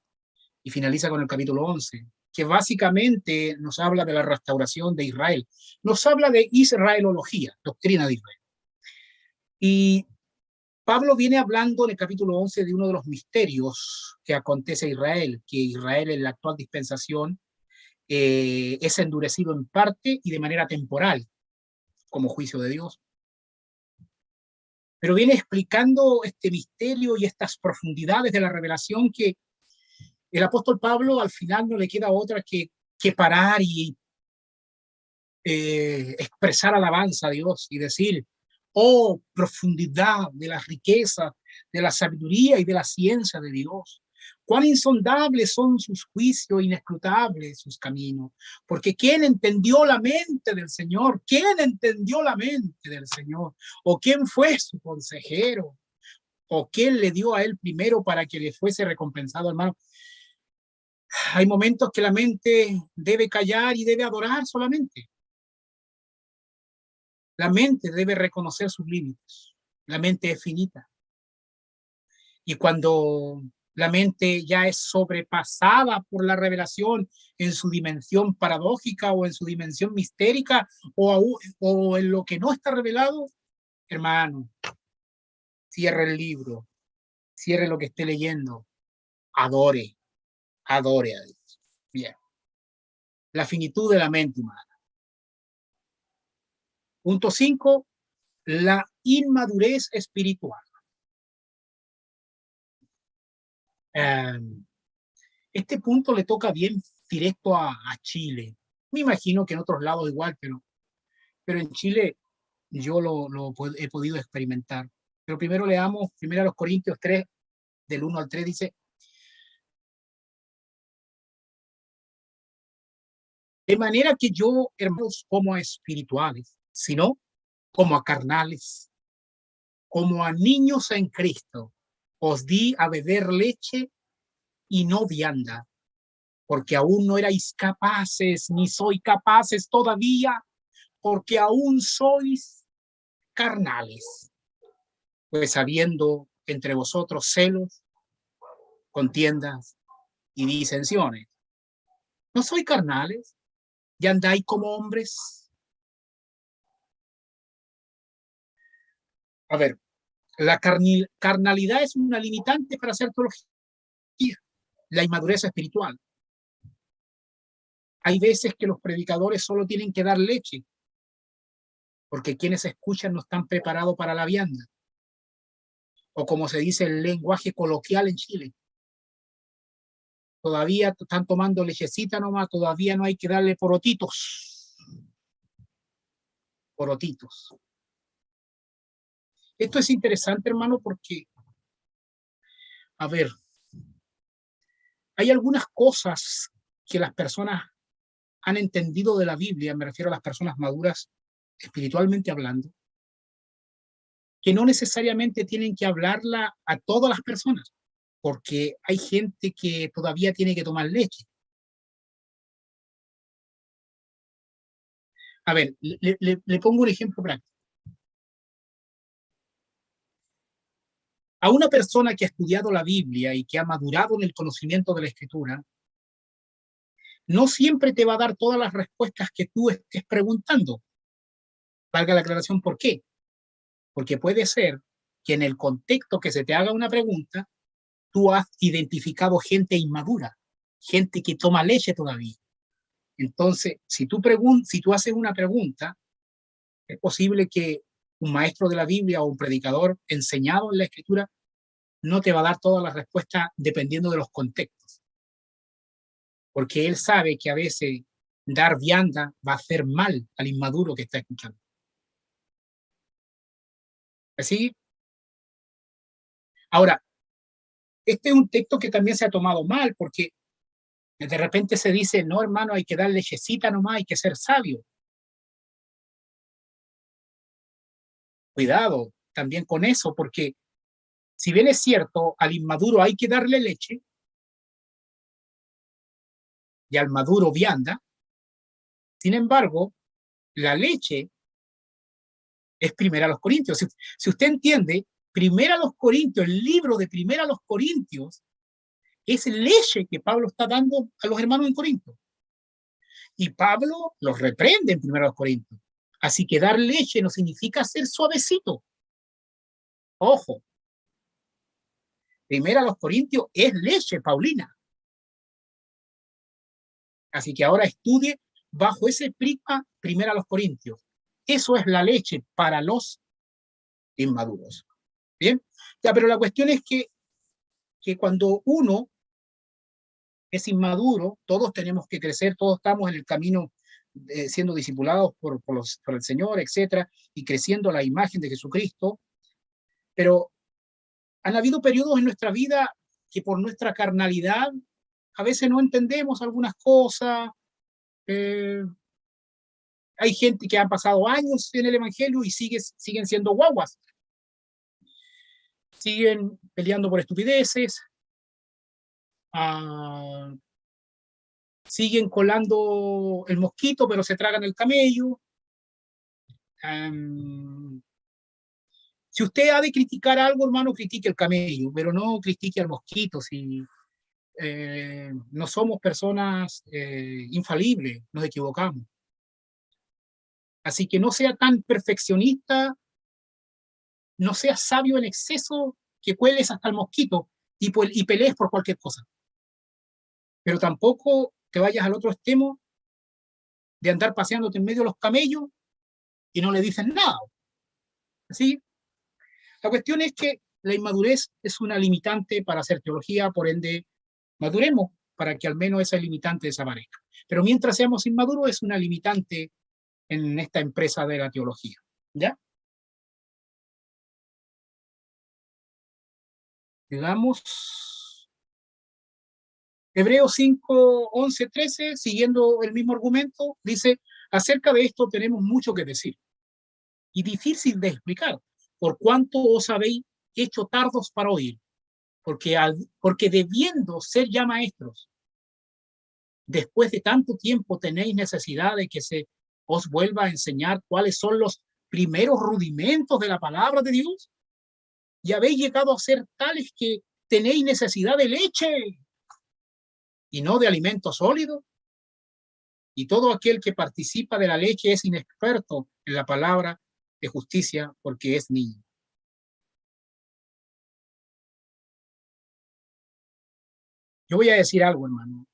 y finaliza con el capítulo 11, que básicamente nos habla de la restauración de Israel. Nos habla de israelología, doctrina de Israel. Y Pablo viene hablando en el capítulo 11 de uno de los misterios que acontece a Israel, que Israel en la actual dispensación es endurecido en parte y de manera temporal, como juicio de Dios. Pero viene explicando este misterio y estas profundidades de la revelación que el apóstol Pablo al final no le queda otra que parar y expresar alabanza a Dios y decir, oh, profundidad de la riqueza, de la sabiduría y de la ciencia de Dios. Cuán insondables son sus juicios, inescrutables sus caminos. Porque ¿quién entendió la mente del Señor? ¿Quién entendió la mente del Señor? ¿O quién fue su consejero? ¿O quién le dio a él primero para que le fuese recompensado, hermano? Hay momentos que la mente debe callar y debe adorar solamente. La mente debe reconocer sus límites. La mente es finita. Y cuando la mente ya es sobrepasada por la revelación en su dimensión paradójica o en su dimensión mistérica o en lo que no está revelado, hermano, cierre el libro, cierre lo que esté leyendo, adore, adore a Dios. Bien. La finitud de la mente humana. Punto 5, la inmadurez espiritual. Este punto le toca bien directo a Chile. Me imagino que en otros lados igual, pero en Chile yo lo he podido experimentar. Pero primero leamos, primero a los Corintios 3, del 1 al 3, dice, de manera que yo, hermanos, como a espirituales, sino como a carnales, como a niños en Cristo, os di a beber leche y no vianda, porque aún no erais capaces, ni soy capaces todavía, porque aún sois carnales, pues habiendo entre vosotros celos, contiendas y disensiones. ¿No sois carnales? ¿Y andáis como hombres? A ver, la carnalidad es una limitante para hacer teología, la inmadurez espiritual. Hay veces que los predicadores solo tienen que dar leche, porque quienes escuchan no están preparados para la vianda, o como se dice el lenguaje coloquial en Chile. Todavía están tomando lechecita nomás, todavía no hay que darle porotitos. Porotitos. Esto es interesante, hermano, porque, a ver, hay algunas cosas que las personas han entendido de la Biblia, me refiero a las personas maduras, espiritualmente hablando, que no necesariamente tienen que hablarla a todas las personas, porque hay gente que todavía tiene que tomar leche. A ver, le pongo un ejemplo práctico. A una persona que ha estudiado la Biblia y que ha madurado en el conocimiento de la Escritura, no siempre te va a dar todas las respuestas que tú estés preguntando. Valga la aclaración, ¿por qué? Porque puede ser que en el contexto que se te haga una pregunta, tú has identificado gente inmadura, gente que toma leche todavía. Entonces, si tú haces una pregunta, es posible que un maestro de la Biblia o un predicador enseñado en la Escritura no te va a dar todas las respuestas dependiendo de los contextos, porque él sabe que a veces dar vianda va a hacer mal al inmaduro que está escuchando. Así, ahora, este es un texto que también se ha tomado mal, porque de repente se dice, no, hermano, hay que dar lechecita nomás, hay que ser sabio. Cuidado también con eso, porque si bien es cierto, al inmaduro hay que darle leche, y al maduro vianda. Sin embargo, la leche es Primera a los Corintios. Si usted entiende, Primera a los Corintios, el libro de Primera a los Corintios, es leche que Pablo está dando a los hermanos en Corinto. Y Pablo los reprende en Primera a los Corintios. Así que dar leche no significa ser suavecito. Ojo. Primera a los Corintios es leche paulina. Así que ahora estudie bajo ese prisma Primera a los Corintios. Eso es la leche para los inmaduros. Bien, ya, pero la cuestión es que cuando uno es inmaduro, todos tenemos que crecer, todos estamos en el camino siendo discipulados por el Señor, etcétera, y creciendo la imagen de Jesucristo, pero han habido periodos en nuestra vida que por nuestra carnalidad a veces no entendemos algunas cosas. Hay gente que han pasado años en el Evangelio y siguen siendo guaguas, siguen peleando por estupideces, siguen colando el mosquito, pero se tragan el camello. Si usted ha de criticar algo, hermano, critique el camello, pero no critique al mosquito. Si no somos personas infalibles, nos equivocamos. Así que no sea tan perfeccionista, no sea sabio en exceso, que cueles hasta el mosquito y pelees por cualquier cosa. Pero tampoco te vayas al otro extremo de andar paseándote en medio de los camellos y no le dicen nada. ¿Sí? La cuestión es que la inmadurez es una limitante para hacer teología, por ende, maduremos para que al menos esa limitante desaparezca. Pero mientras seamos inmaduros, es una limitante en esta empresa de la teología. ¿Ya? Llegamos. Hebreos 5, 11, 13, siguiendo el mismo argumento, dice, acerca de esto tenemos mucho que decir y difícil de explicar, por cuanto os habéis hecho tardos para oír, porque debiendo ser ya maestros, después de tanto tiempo tenéis necesidad de que se os vuelva a enseñar cuáles son los primeros rudimentos de la palabra de Dios, y habéis llegado a ser tales que tenéis necesidad de leche y no de alimento sólido. Y todo aquel que participa de la leche es inexperto en la palabra de justicia porque es niño. Yo voy a decir algo, hermano.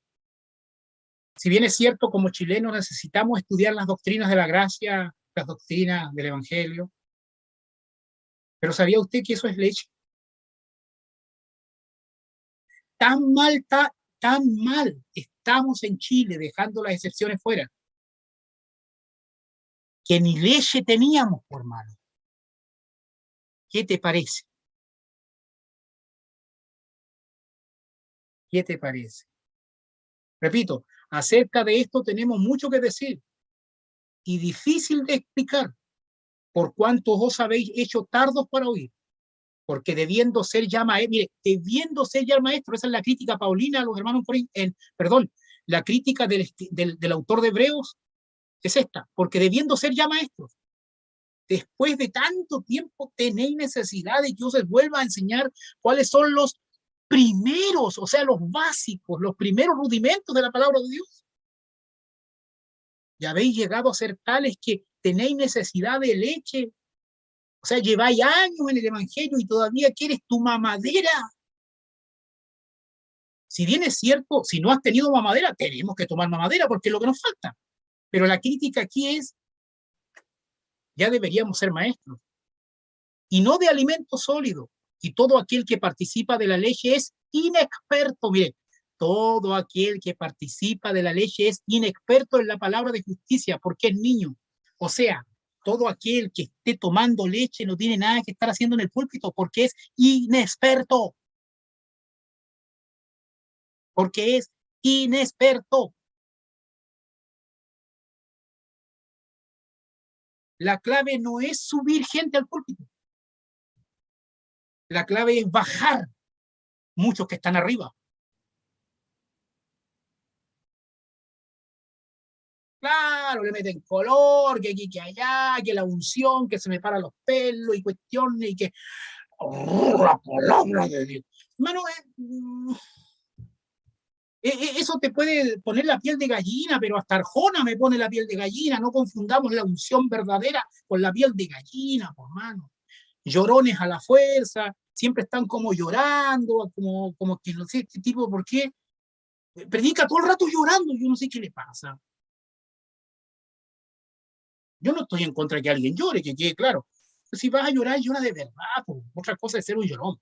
Si bien es cierto, como chilenos necesitamos estudiar las doctrinas de la gracia, las doctrinas del Evangelio, pero ¿sabía usted que eso es leche? Tan mal estamos en Chile, dejando las excepciones fuera, que ni leche teníamos, por hermano. ¿Qué te parece? ¿Qué te parece? Repito, acerca de esto tenemos mucho que decir y difícil de explicar, por cuanto os habéis hecho tardos para oír, porque debiendo ser ya maestro, mire, debiendo ser ya maestro, esa es la crítica paulina a los hermanos, perdón, la crítica del autor de Hebreos es esta, porque debiendo ser ya maestros, después de tanto tiempo tenéis necesidad de que os vuelva a enseñar cuáles son los primeros, o sea, los básicos, los primeros rudimentos de la palabra de Dios. Y habéis llegado a ser tales que tenéis necesidad de leche. O sea, lleváis años en el Evangelio y todavía quieres tu mamadera. Si bien es cierto, si no has tenido mamadera, tenemos que tomar mamadera porque es lo que nos falta. Pero la crítica aquí es, ya deberíamos ser maestros. Y no de alimento sólido. Y todo aquel que participa de la leche es inexperto. Mire, todo aquel que participa de la leche es inexperto en la palabra de justicia porque es niño. O sea, todo aquel que esté tomando leche no tiene nada que estar haciendo en el púlpito porque es inexperto. Porque es inexperto. La clave no es subir gente al púlpito. La clave es bajar muchos que están arriba. Claro, le meten color, que aquí, que allá, que la unción, que se me para los pelos y cuestiones y que la palabra de Dios. Hermano, eso te puede poner la piel de gallina, pero hasta Arjona me pone la piel de gallina. No confundamos la unción verdadera con la piel de gallina, por mano. Llorones a la fuerza, siempre están como llorando, como que no sé, este tipo, ¿por qué? Predica todo el rato llorando, yo no sé qué le pasa. Yo no estoy en contra de que alguien llore, que quede claro. Si vas a llorar, llora de verdad, pues. Otra cosa es ser un llorón.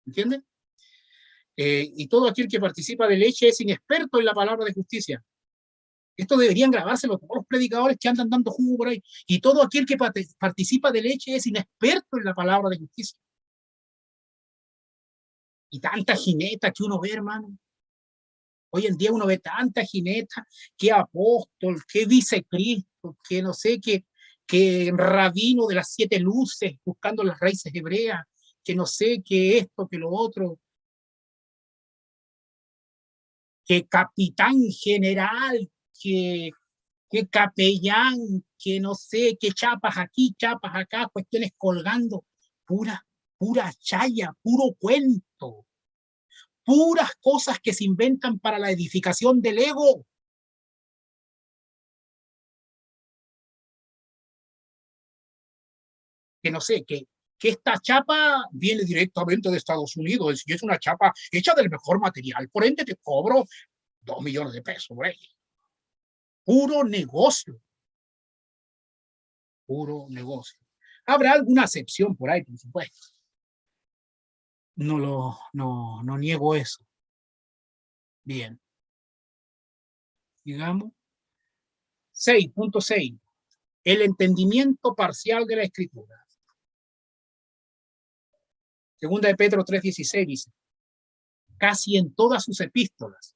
¿Entiendes? Y todo aquel que participa de leche es inexperto en la palabra de justicia. Esto deberían grabárselo todos los predicadores que andan dando jugo por ahí. Y todo aquel que participa de leche es inexperto en la palabra de justicia. Y tanta jineta que uno ve, hermano. Hoy en día uno ve tanta jineta, que apóstol, que vicecristo, que no sé, que rabino de las 7 luces, buscando las raíces hebreas, que no sé, que esto, que lo otro, que capitán general, que, que capellán, que no sé, que chapas aquí, chapas acá, cuestiones colgando, pura, pura chaya, puro cuento, puras cosas que se inventan para la edificación del ego. Que no sé, que esta chapa viene directamente de Estados Unidos y es una chapa hecha del mejor material, por ende te cobro 2 millones de pesos, güey. Puro negocio, puro negocio. Habrá alguna excepción por ahí, por supuesto. No niego eso. Bien, digamos. 6.6. El entendimiento parcial de la escritura. Segunda de Pedro 3:16 dice, casi en todas sus epístolas,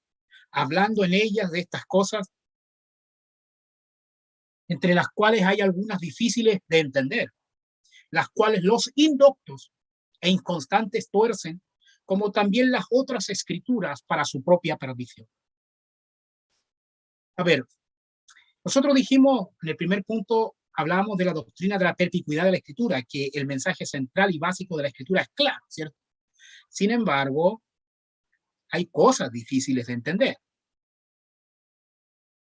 hablando en ellas de estas cosas, entre las cuales hay algunas difíciles de entender, las cuales los indoctos e inconstantes tuercen, como también las otras escrituras para su propia perdición. A ver, nosotros dijimos en el primer punto, hablábamos de la doctrina de la perspicuidad de la escritura, que el mensaje central y básico de la escritura es claro, ¿cierto? Sin embargo, hay cosas difíciles de entender.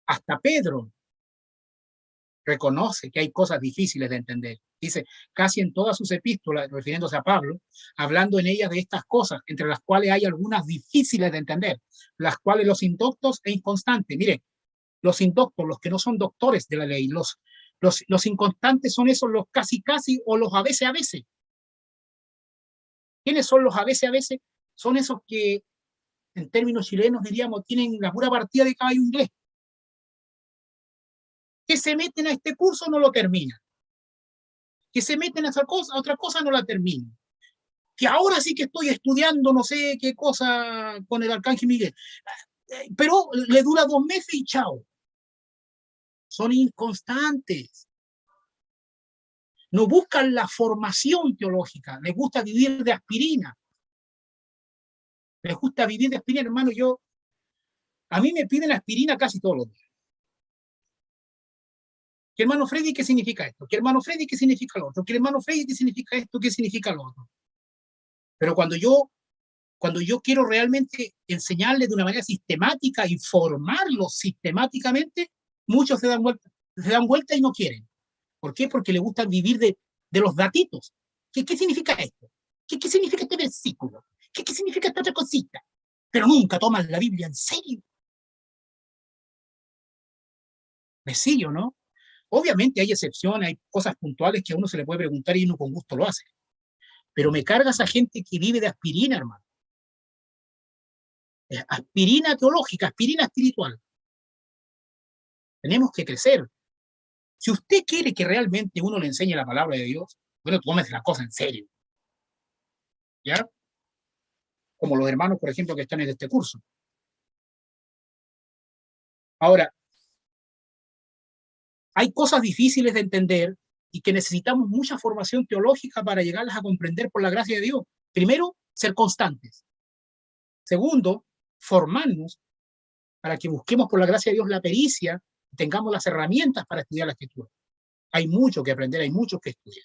Hasta Pedro reconoce que hay cosas difíciles de entender. Dice, casi en todas sus epístolas, refiriéndose a Pablo, hablando en ellas de estas cosas, entre las cuales hay algunas difíciles de entender, las cuales los indoctos e inconstantes, mire, los indoctos, los que no son doctores de la ley, los inconstantes son esos, los casi casi o los a veces a veces. ¿Quiénes son los a veces a veces? Son esos que, en términos chilenos diríamos, tienen la pura partida de caballo inglés, que se meten a este curso no lo terminan, que se meten a otra cosa no la terminan, que ahora sí que estoy estudiando no sé qué cosa con el Arcángel Miguel, pero le dura 2 meses y chao. Son inconstantes. No buscan la formación teológica, les gusta vivir de aspirina. Les gusta vivir de aspirina, hermano. A mí me piden aspirina casi todos los días. ¿Qué hermano Freddy, qué significa esto? ¿Qué hermano Freddy, qué significa lo otro? ¿Qué hermano Freddy, qué significa esto? ¿Qué significa lo otro? Pero cuando yo quiero realmente enseñarles de una manera sistemática y formarlos sistemáticamente, muchos se dan vuelta y no quieren. ¿Por qué? Porque les gusta vivir de los datitos. ¿Qué significa esto? ¿Qué significa este versículo? ¿Qué significa esta otra cosita? Pero nunca toman la Biblia en serio. ¿Me sigue o no? Obviamente hay excepciones, hay cosas puntuales que a uno se le puede preguntar y uno con gusto lo hace. Pero me carga esa gente que vive de aspirina, hermano. Aspirina teológica, aspirina espiritual. Tenemos que crecer. Si usted quiere que realmente uno le enseñe la palabra de Dios, bueno, tómese la cosa en serio. ¿Ya? Como los hermanos, por ejemplo, que están en este curso. Ahora, hay cosas difíciles de entender y que necesitamos mucha formación teológica para llegarlas a comprender por la gracia de Dios. Primero, ser constantes. Segundo, formarnos para que busquemos por la gracia de Dios la pericia, tengamos las herramientas para estudiar la Escritura. Hay mucho que aprender, hay mucho que estudiar,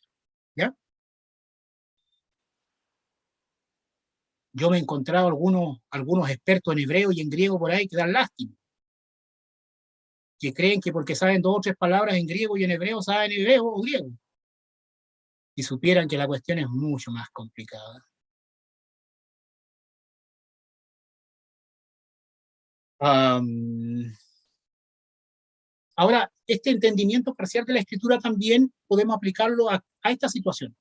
¿ya? Yo me he encontrado algunos expertos en hebreo y en griego por ahí que dan lástima, que creen que porque saben 2 o 3 palabras en griego y en hebreo, saben hebreo o griego. Y supieran que la cuestión es mucho más complicada. Ahora, este entendimiento parcial de la Escritura también podemos aplicarlo a esta situación.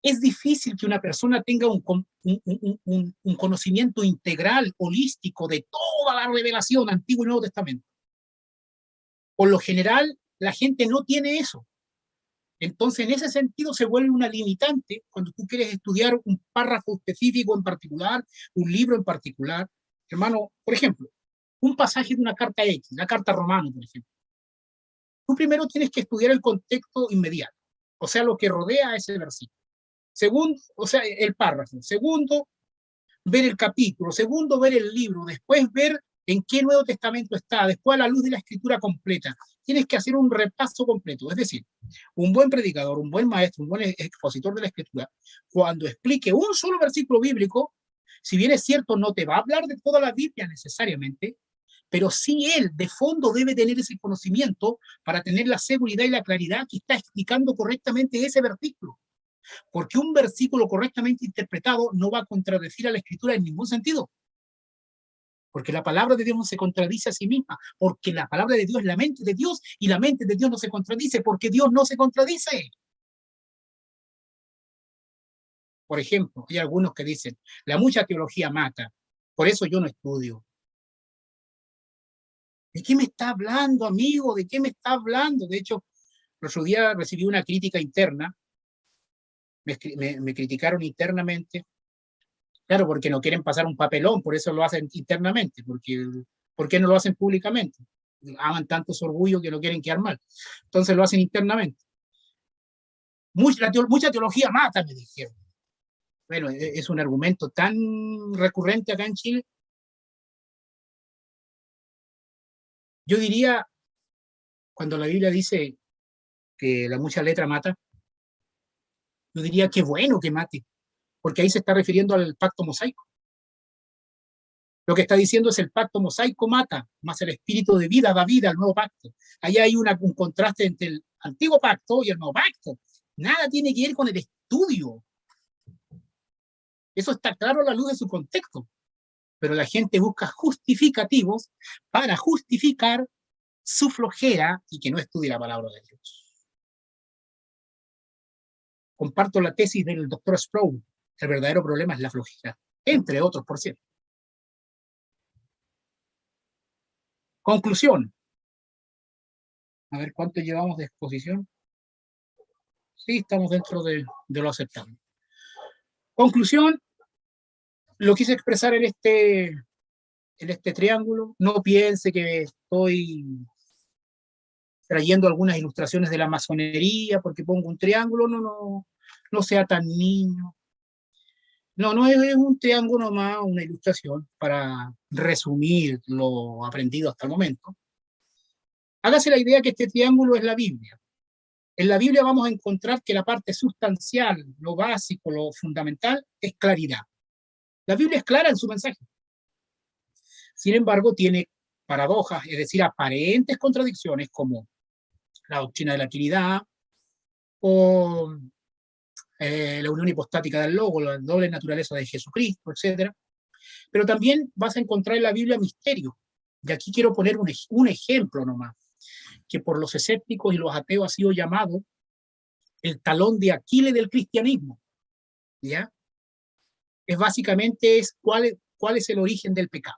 Es difícil que una persona tenga un conocimiento integral, holístico, de toda la revelación, Antiguo y Nuevo Testamento. Por lo general, la gente no tiene eso. Entonces, en ese sentido, se vuelve una limitante cuando tú quieres estudiar un párrafo específico en particular, un libro en particular. Hermano, por ejemplo, un pasaje de una carta X, la carta romana, por ejemplo. Tú primero tienes que estudiar el contexto inmediato, o sea, lo que rodea a ese versículo. Segundo, o sea, el párrafo. Segundo, ver el capítulo. Segundo, ver el libro. Después, ver en qué Nuevo Testamento está. Después, a la luz de la escritura completa. Tienes que hacer un repaso completo. Es decir, un buen predicador, un buen maestro, un buen expositor de la escritura, cuando explique un solo versículo bíblico, si bien es cierto, no te va a hablar de toda la Biblia necesariamente, pero sí él de fondo debe tener ese conocimiento para tener la seguridad y la claridad que está explicando correctamente ese versículo. Porque un versículo correctamente interpretado no va a contradecir a la escritura en ningún sentido. Porque la palabra de Dios no se contradice a sí misma, porque la palabra de Dios es la mente de Dios y la mente de Dios no se contradice porque Dios no se contradice. Por ejemplo, hay algunos que dicen, la mucha teología mata, por eso yo no estudio. ¿De qué me está hablando, amigo? ¿De qué me está hablando? De hecho, el otro día recibí una crítica interna, me criticaron internamente. Claro, porque no quieren pasar un papelón, por eso lo hacen internamente, ¿por qué no lo hacen públicamente? Aman tanto su orgullo que no quieren quedar mal. Entonces lo hacen internamente. Mucha teología mata, me dijeron. Bueno, es un argumento tan recurrente acá en Chile. Yo diría, cuando la Biblia dice que la mucha letra mata, yo diría que bueno que mate, porque ahí se está refiriendo al pacto mosaico. Lo que está diciendo es el pacto mosaico mata, más el espíritu de vida da vida al nuevo pacto. Ahí hay un contraste entre el antiguo pacto y el nuevo pacto. Nada tiene que ver con el estudio. Eso está claro a la luz de su contexto. Pero la gente busca justificativos para justificar su flojera y que no estudie la palabra de Dios. Comparto la tesis del doctor Sproul. El verdadero problema es la flojera, entre otros, por cierto. Conclusión. A ver cuánto llevamos de exposición. Sí, estamos dentro de lo aceptable. Conclusión, lo quise expresar en este triángulo. No piense que estoy trayendo algunas ilustraciones de la masonería porque pongo un triángulo. No sea tan niño. No es un triángulo más, una ilustración para resumir lo aprendido hasta el momento. Hágase la idea que este triángulo es la Biblia. En la Biblia vamos a encontrar que la parte sustancial, lo básico, lo fundamental, es claridad. La Biblia es clara en su mensaje. Sin embargo, tiene paradojas, es decir, aparentes contradicciones como la doctrina de la Trinidad o la unión hipostática del Logo, la doble naturaleza de Jesucristo, etc. Pero también vas a encontrar en la Biblia misterios. Y aquí quiero poner un ejemplo nomás, que por los escépticos y los ateos ha sido llamado el talón de Aquiles del cristianismo. ¿Ya? Es básicamente cuál es el origen del pecado.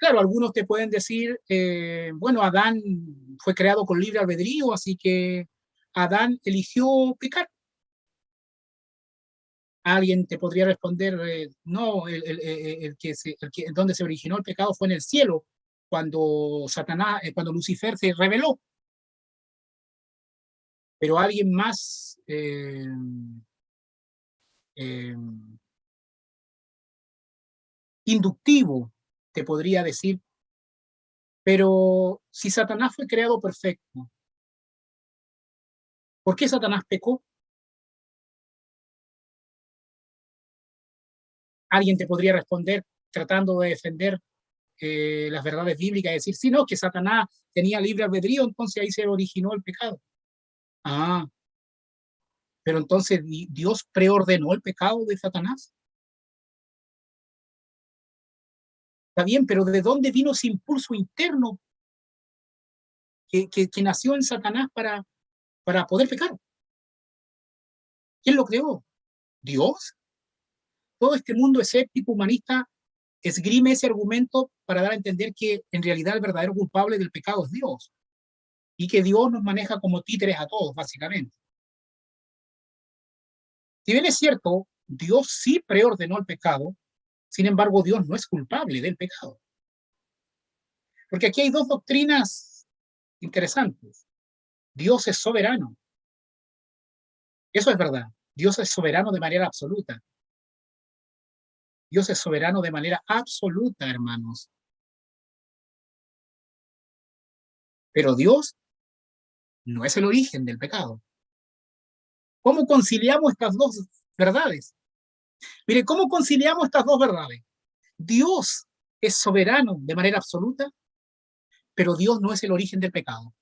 Claro, algunos te pueden decir, bueno, Adán fue creado con libre albedrío, así que Adán eligió pecar. Alguien te podría responder, no, donde se originó el pecado fue en el cielo, cuando cuando Lucifer se rebeló. Pero alguien más eh, inductivo, te podría decir, pero si Satanás fue creado perfecto, ¿por qué Satanás pecó? Alguien te podría responder tratando de defender las verdades bíblicas y decir, sí, no, que Satanás tenía libre albedrío, entonces ahí se originó el pecado. Ah, pero entonces Dios preordenó el pecado de Satanás. Está bien, pero ¿de dónde vino ese impulso interno que nació en Satanás para poder pecar? ¿Quién lo creó? ¿Dios? Todo este mundo escéptico, humanista, esgrime ese argumento para dar a entender que en realidad el verdadero culpable del pecado es Dios y que Dios nos maneja como títeres a todos, básicamente. Si bien es cierto, Dios sí preordenó el pecado, sin embargo, Dios no es culpable del pecado. Porque aquí hay dos doctrinas interesantes. Dios es soberano. Eso es verdad. Dios es soberano de manera absoluta. Dios es soberano de manera absoluta, hermanos. Pero Dios no es el origen del pecado. ¿Cómo conciliamos estas dos verdades? Mire, ¿cómo conciliamos estas dos verdades? Dios es soberano de manera absoluta, pero Dios no es el origen del pecado.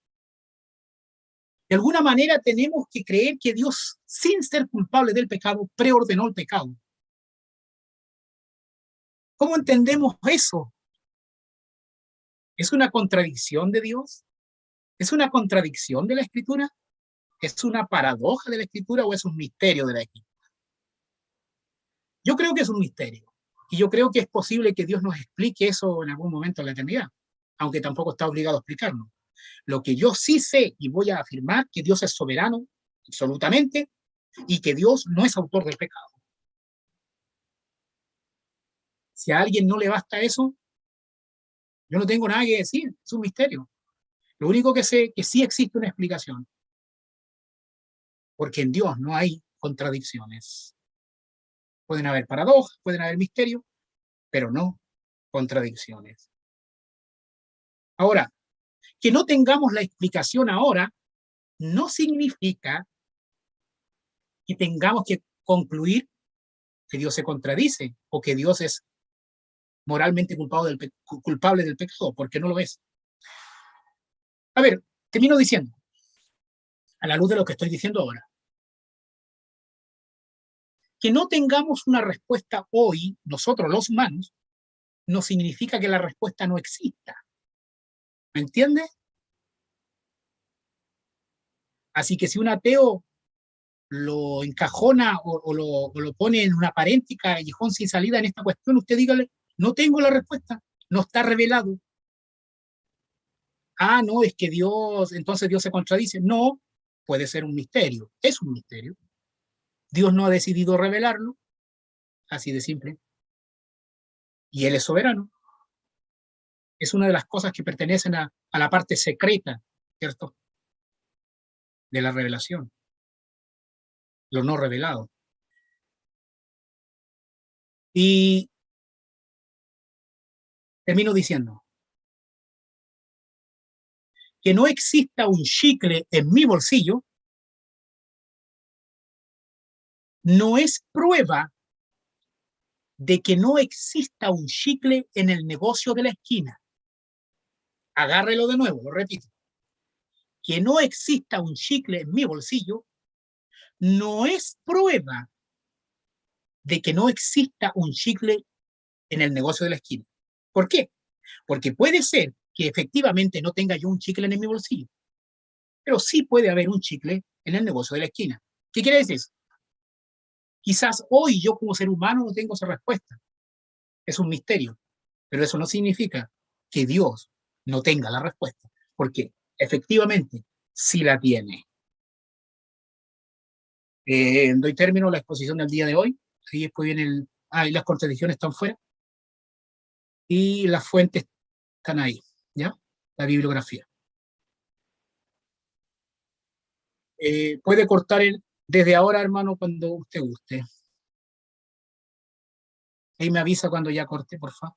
De alguna manera tenemos que creer que Dios, sin ser culpable del pecado, preordenó el pecado. ¿Cómo entendemos eso? ¿Es una contradicción de Dios? ¿Es una contradicción de la Escritura? ¿Es una paradoja de la Escritura o es un misterio de la Escritura? Yo creo que es un misterio. Y yo creo que es posible que Dios nos explique eso en algún momento en la eternidad, aunque tampoco está obligado a explicarlo. Lo que yo sí sé y voy a afirmar que Dios es soberano, absolutamente, y que Dios no es autor del pecado. Si a alguien no le basta eso, yo no tengo nada que decir, es un misterio. Lo único que sé es que sí existe una explicación, porque en Dios no hay contradicciones. Pueden haber paradojas, pueden haber misterios, pero no contradicciones. Ahora, que no tengamos la explicación ahora no significa que tengamos que concluir que Dios se contradice o que Dios es moralmente culpable del pecado, porque no lo es. A ver, termino diciendo, a la luz de lo que estoy diciendo ahora, que no tengamos una respuesta hoy, nosotros los humanos, no significa que la respuesta no exista. ¿Me entiendes? Así que si un ateo lo encajona o lo pone en una aparente callejón sin salida en esta cuestión, usted dígale, no tengo la respuesta, no está revelado. Ah, no, es que Dios, entonces Dios se contradice. No, puede ser un misterio, es un misterio. Dios no ha decidido revelarlo, así de simple, y Él es soberano. Es una de las cosas que pertenecen a la parte secreta, ¿cierto? De la revelación, lo no revelado. Y termino diciendo, que no exista un chicle en mi bolsillo no es prueba de que no exista un chicle en el negocio de la esquina. Agárrelo de nuevo, lo repito. Que no exista un chicle en mi bolsillo no es prueba de que no exista un chicle en el negocio de la esquina. ¿Por qué? Porque puede ser que efectivamente no tenga yo un chicle en mi bolsillo, pero sí puede haber un chicle en el negocio de la esquina. ¿Qué quiere decir? Quizás hoy yo como ser humano no tengo esa respuesta. Es un misterio, pero eso no significa que Dios no tenga la respuesta, porque efectivamente sí la tiene. Doy término a la exposición del día de hoy. Ahí después viene y las contradicciones están fuera y las fuentes están ahí, ¿ya? La bibliografía. Puede cortar desde ahora, hermano, cuando usted guste. Ahí me avisa cuando ya corte, por favor.